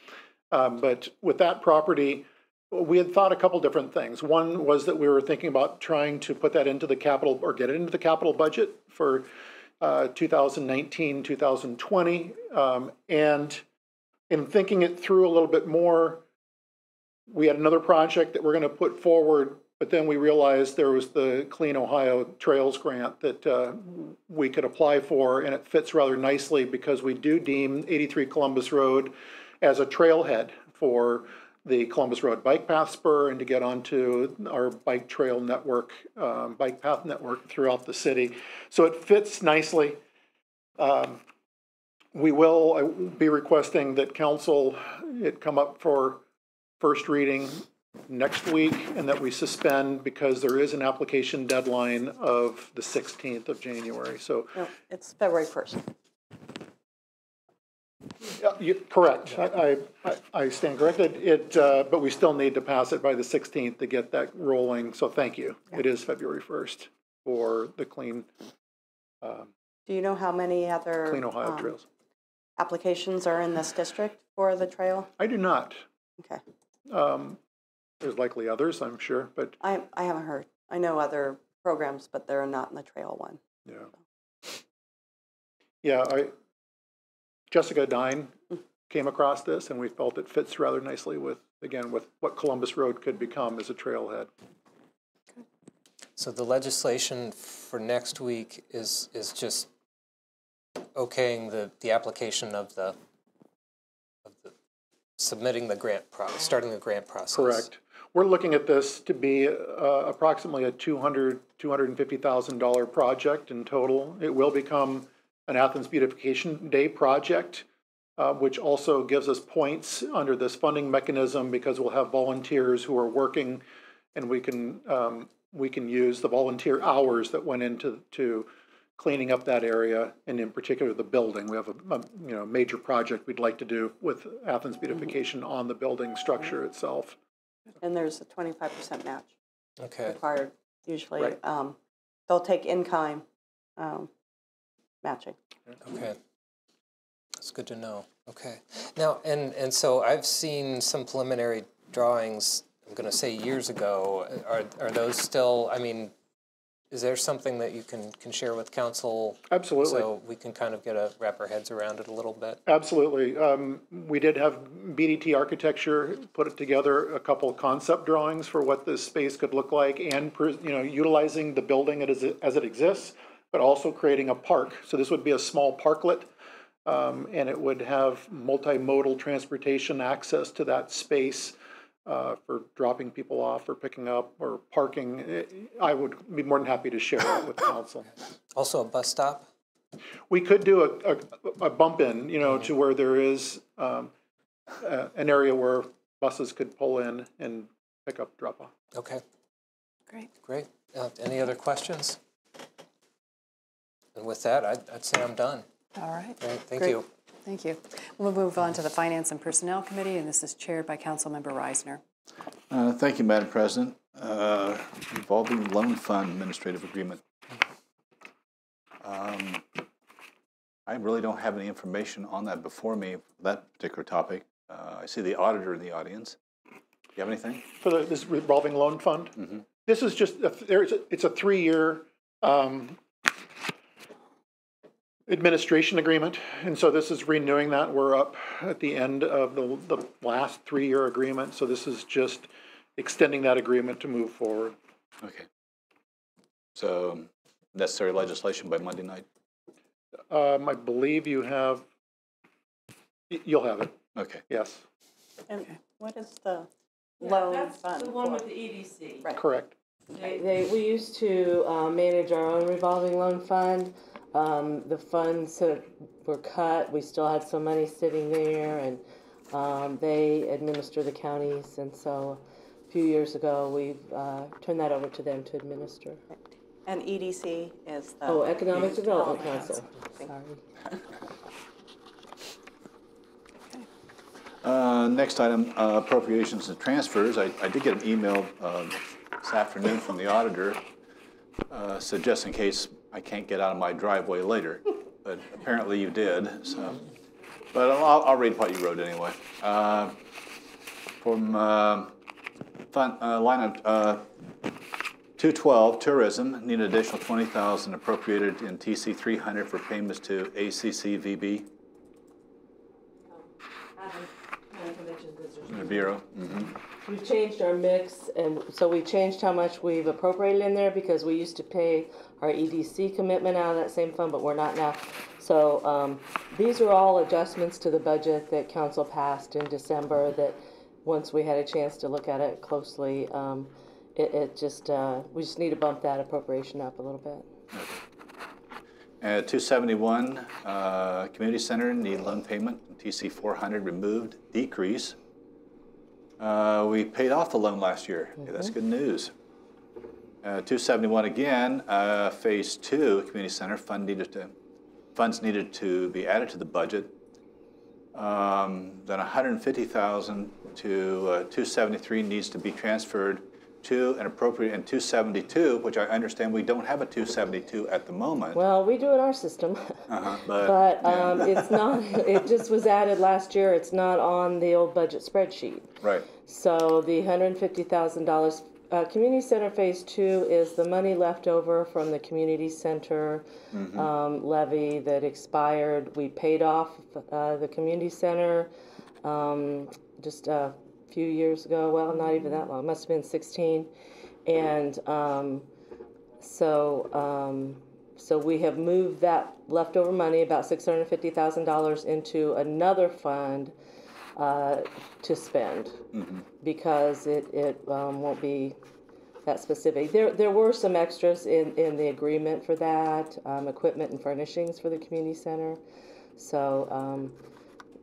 But with that property, we had thought a couple different things. One was that we were thinking about trying to put that into the capital, or get it into the capital budget for 2019, 2020. And in thinking it through a little bit more, we had another project that we're going to put forward, but then we realized there was the Clean Ohio Trails grant that we could apply for, and it fits rather nicely because we do deem 83 Columbus Road as a trailhead for the Columbus Road Bike Path Spur and to get onto our bike trail network, bike path network throughout the city. So it fits nicely. We will be requesting that council, it come up for first reading next week, and that we suspend because there is an application deadline of the 16th of January. So no, it's February 1st. Correct. I stand corrected. But we still need to pass it by the 16th to get that rolling. So thank you. Yeah. It is February 1st for the Clean. Do you know how many other Clean Ohio Trails applications are in this district for the trail? I do not. Okay. There's likely others, I'm sure, but I haven't heard. I know other programs, but they're not in the trail one. Yeah. So. Yeah. Jessica Dine came across this, and we felt it fits rather nicely with what Columbus Road could become as a trailhead. So the legislation for next week is just okaying the application of the submitting the grant process, starting the grant process. Correct. We're looking at this to be approximately a $250,000 project in total. It will become an Athens Beautification Day project, which also gives us points under this funding mechanism because we'll have volunteers who are working, and we can use the volunteer hours that went into cleaning up that area, and in particular the building. We have a major project we'd like to do with Athens Beautification on the building structure itself. And there's a 25% match required usually. Right. They'll take in-kind matching. Okay, that's good to know. Okay, now and so I've seen some preliminary drawings. I'm going to say years ago. Are those still? I mean, is there something that you can share with council? Absolutely. So we can kind of wrap our heads around it a little bit. Absolutely. We did have BDT Architecture put together a couple of concept drawings for what this space could look like, and utilizing the building as it exists, but also creating a park. So this would be a small parklet, and it would have multimodal transportation access to that space. For dropping people off or picking up or parking. I would be more than happy to share that with council. Also a bus stop? We could do a bump in, to where there is an area where buses could pull in and pick up, drop off. Okay. Great. Any other questions? And with that, I'd say I'm done. All right. Great. Thank you. Thank you. We'll move on to the Finance and Personnel Committee, and this is chaired by Councilmember Reisner. Thank you, Madam President. Revolving Loan Fund Administrative Agreement. I really don't have any information on that before me, that particular topic. I see the auditor in the audience. Do you have anything? For this revolving loan fund? Mm-hmm. This is just, it's a 3-year administration agreement, and so this is renewing that. We're up at the end of the last 3-year agreement, so this is just extending that agreement to move forward. Okay. So necessary legislation by Monday night? I believe you'll have it. Okay. Yes. And what is the loan fund? The one with the EDC. Right. Correct. We used to manage our own revolving loan fund. The funds were cut. We still had some money sitting there, and they administer the counties. And so a few years ago, we've turned that over to them to administer. And EDC is the... Oh, Economic Development Council. Sorry. Next item, appropriations and transfers. I did get an email this afternoon from the auditor, just in case I can't get out of my driveway later, but apparently you did. So, but I'll read what you wrote anyway. From line of 212, tourism, need an additional $20,000 appropriated in TC 300 for payments to ACCVB. The Bureau. Mm-hmm. We've changed our mix, and so we changed how much we've appropriated in there because we used to pay our EDC commitment out of that same fund, but we're not now. So these are all adjustments to the budget that council passed in December that once we had a chance to look at it closely, we just need to bump that appropriation up a little bit. At 271, Community Center, need loan payment, TC 400 removed, decrease. We paid off the loan last year. Mm-hmm. That's good news. 271 again, Phase 2, Community Center, funds needed to be added to the budget. Then 150,000 to 273 needs to be transferred to an appropriate in 272, which I understand we don't have a 272 at the moment. Well, we do in our system, but it's not. It just was added last year. It's not on the old budget spreadsheet. Right. So the $150,000 Community Center Phase 2 is the money left over from the Community Center levy that expired. We paid off the Community Center just a few years ago. Well, not even that long. It must have been 16. And so we have moved that leftover money, about $650,000, into another fund to spend because it won't be that specific. There were some extras in the agreement for that, equipment and furnishings for the community center. So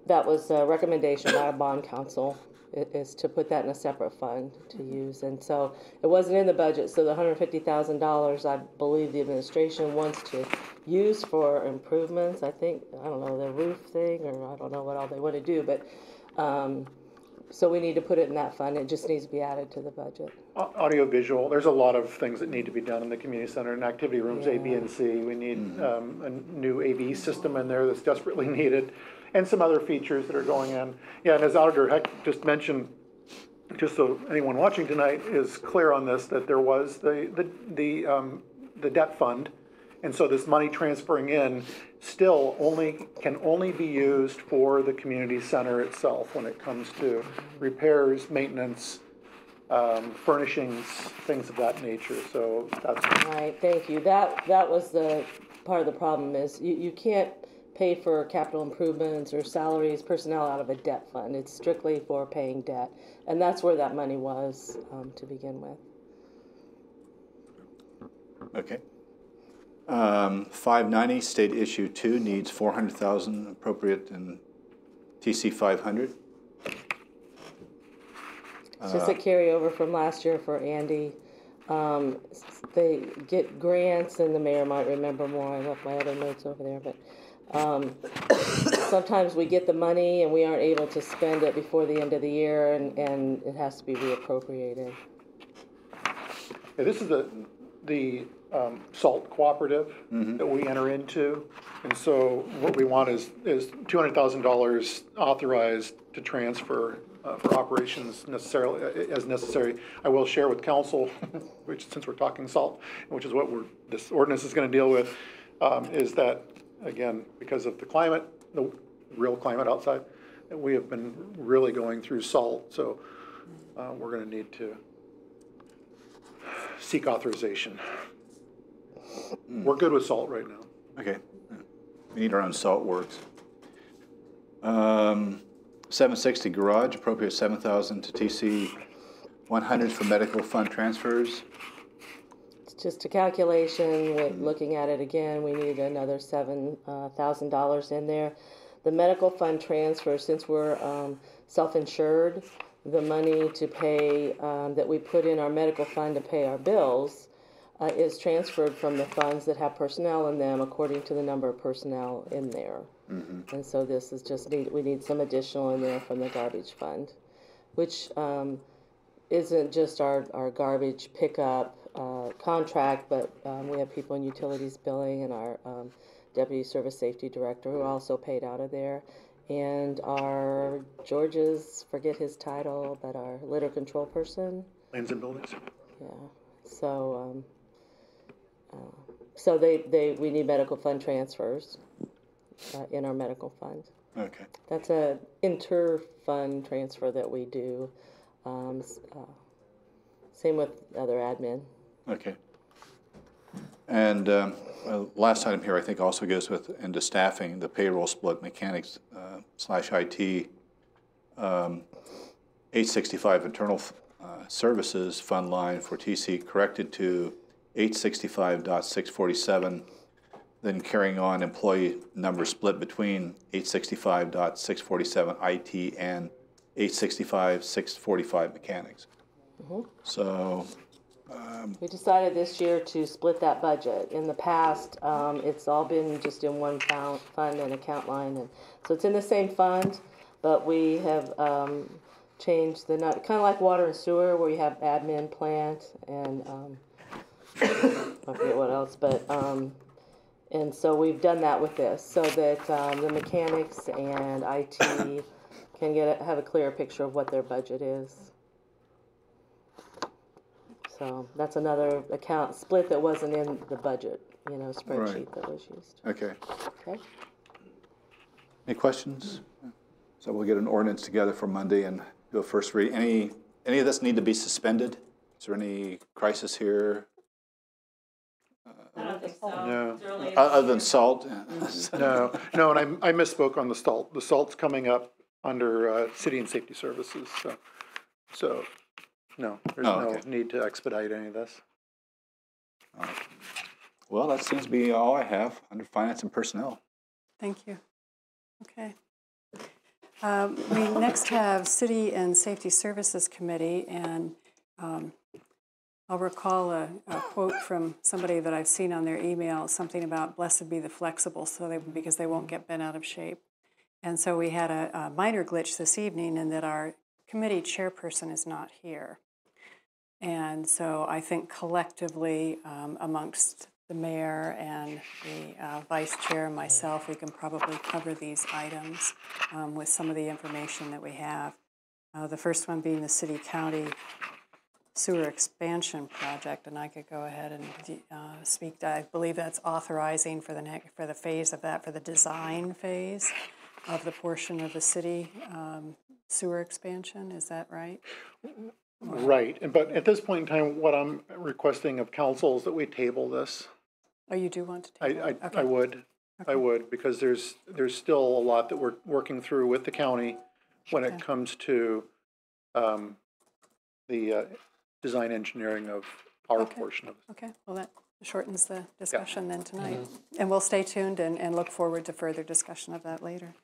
that was a recommendation by a bond council, is to put that in a separate fund to use. And so it wasn't in the budget, so the $150,000 I believe the administration wants to use for improvements. I think, I don't know, the roof thing, or I don't know what all they want to do, but so we need to put it in that fund. It just needs to be added to the budget. Audio visual, there's a lot of things that need to be done in the community center and activity rooms, A, B, and C. We need a new AV system in there that's desperately needed, and some other features that are going in. Yeah, and as Auditor Heck just mentioned, just so anyone watching tonight is clear on this, that there was the debt fund, and so this money transferring in still can only be used for the community center itself when it comes to repairs, maintenance, furnishings, things of that nature. So that's right. Thank you. That was the part of the problem is you can't pay for capital improvements or salaries, personnel out of a debt fund. It's strictly for paying debt, and that's where that money was to begin with. Okay. 590 State Issue 2 needs 400,000 appropriate in TC 500. It's just a carryover from last year for Andy. They get grants, and the mayor might remember more. I left my other notes over there, but sometimes we get the money and we aren't able to spend it before the end of the year, and it has to be reappropriated. Yeah, this is the SALT cooperative that we enter into. And so what we want is $200,000 authorized to transfer for operations as necessary. I will share with council, which since we're talking SALT, which is what this ordinance is going to deal with, is that, again, because of the climate, the real climate outside, we have been really going through SALT. So we're going to need to seek authorization. We're good with SALT right now. Okay. We need our own salt works. 760 garage, appropriate $7,000 to TC 100s for medical fund transfers. It's just a calculation. Looking at it again, we need another $7,000 in there. The medical fund transfer, since we're self-insured, the money to pay that we put in our medical fund to pay our bills is transferred from the funds that have personnel in them according to the number of personnel in there. And so this is just we need some additional in there from the garbage fund, which isn't just our garbage pickup contract, but we have people in utilities billing and our deputy service safety director who also paid out of there. And our George's, forget his title, but our litter control person. Lands and buildings. Yeah. So we need medical fund transfers in our medical fund. Okay. That's a inter-fund transfer that we do. Same with other admin. Okay. And last item here, I think, also goes into staffing, the payroll split mechanics /IT 865 internal services fund line for TC corrected to 865.647, then carrying on employee number split between 865.647 IT and 865.645 mechanics. So we decided this year to split that budget. In the past, it's all been just in one fund and account line, and so it's in the same fund, but we have changed kind of like water and sewer, where you have admin, plant, and I forget what else, but and so we've done that with this, so that the mechanics and IT can have a clearer picture of what their budget is. So that's another account split that wasn't in the budget, spreadsheet that was used. Okay. Okay. Any questions? So we'll get an ordinance together for Monday and do a first read. Any of this need to be suspended? Is there any crisis here? I don't think so. No. Other than SALT? No, and I misspoke on the SALT. The SALT's coming up under City and Safety Services, so no, there's no need to expedite any of this. Well, that seems to be all I have under Finance and Personnel. Thank you. Okay. We next have City and Safety Services Committee, and I'll recall a quote from somebody that I've seen on their email, something about blessed be the flexible, because they won't get bent out of shape. And so we had a minor glitch this evening in that our committee chairperson is not here. And so I think collectively, amongst the mayor and the vice chair and myself, we can probably cover these items with some of the information that we have. The first one being the city-county sewer expansion project, and I could go ahead and speak. I believe that's authorizing for the phase of that, for the design phase of the portion of the city sewer expansion. Is that right? Right, but at this point in time, what I'm requesting of council is that we table this. Oh, you do want to table it? Okay. I would. Okay. I would, because there's still a lot that we're working through with the county when it comes to the design engineering of our portion of it. Okay, well that shortens the discussion then tonight. And we'll stay tuned and look forward to further discussion of that later.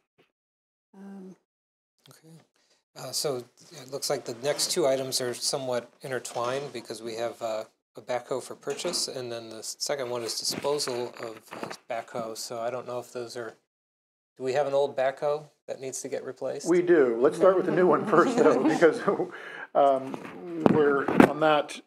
Okay. So it looks like the next two items are somewhat intertwined because we have a backhoe for purchase, and then the second one is disposal of backhoe. So I don't know if those are Do we have an old backhoe that needs to get replaced? We do. Let's start with the new one first, though, because we're on that.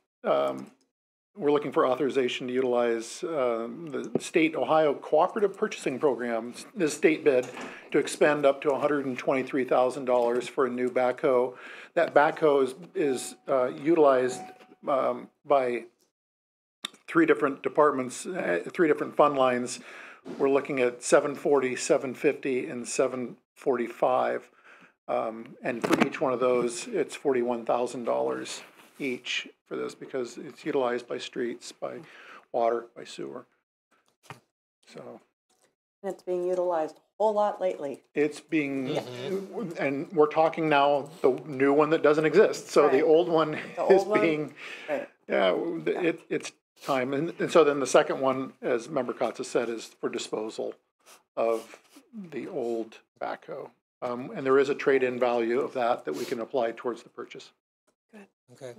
We're looking for authorization to utilize the state Ohio Cooperative Purchasing Program, this state bid, to expend up to $123,000 for a new backhoe. That backhoe is utilized by 3 different departments, 3 different fund lines. We're looking at 740, 750, and 745. And for each one of those, it's $41,000 each for this, because it's utilized by streets, by water, by sewer. So. And it's being utilized a whole lot lately. It's being, and we're talking now the new one that doesn't exist. So the old one is being, it's time. And so then the second one, as Member Kotza said, is for disposal of the old backhoe. And there is a trade-in value of that we can apply towards the purchase. Good. Okay.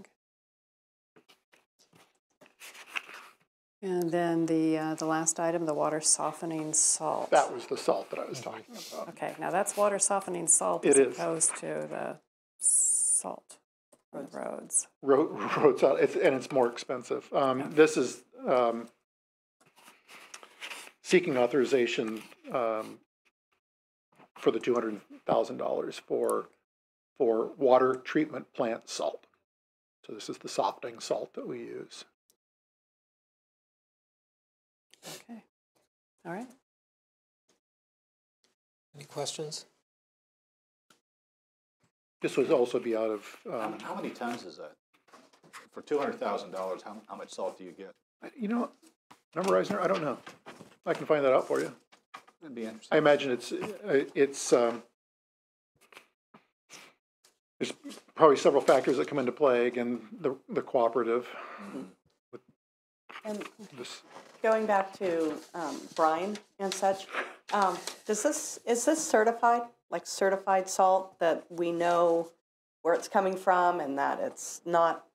And then the last item, the water softening salt. That was the salt that I was talking about. Okay, now that's water softening salt as opposed to the salt on the roads. Road salt, and it's more expensive. This is seeking authorization for the $200,000 for water treatment plant salt. So this is the softening salt that we use. Okay. All right. Any questions? This would also be out of... how many tons is that? For $200,000, how much salt do you get? You know, Member Eisner, I don't know. I can find that out for you. That'd be interesting. I imagine it's there's probably several factors that come into play. Again, the cooperative. And going back to brine and such, is this certified, like certified salt, that we know where it's coming from and that it's not,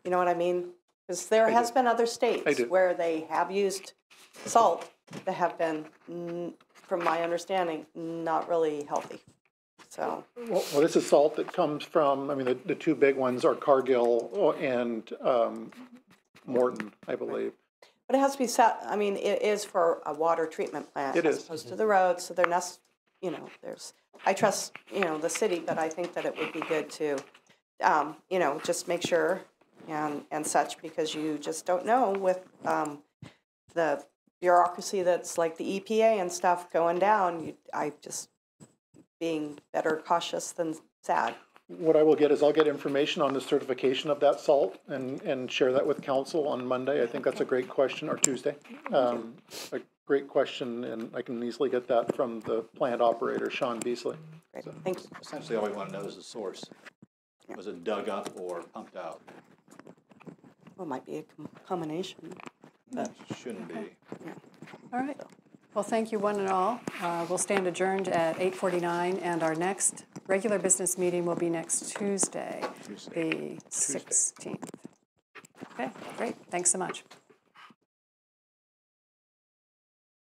you know what I mean? Because there has been other states where they have used salt that have been, from my understanding, not really healthy. So. Well, this is salt that comes from, I mean, the 2 big ones are Cargill and Morton, I believe. But it has to be set, I mean, it is for a water treatment plant as opposed to the road, so they're not, you know, I trust, you know, the city, but I think that it would be good to, you know, just make sure and such, because you just don't know with the bureaucracy that's like the EPA and stuff going down. I just being better cautious than sad. What I will get is I'll get information on the certification of that salt and share that with council on Monday. I think that's a great question, or Tuesday. A great question, and I can easily get that from the plant operator, Sean Beasley. Great. Thank you. Essentially, all we want to know is the source. Was it dug up or pumped out? Well, it might be a combination. But shouldn't be. Yeah. All right. Well, thank you one and all. We'll stand adjourned at 8:49, and our next regular business meeting will be next Tuesday, the 16th. Okay, great. Thanks so much.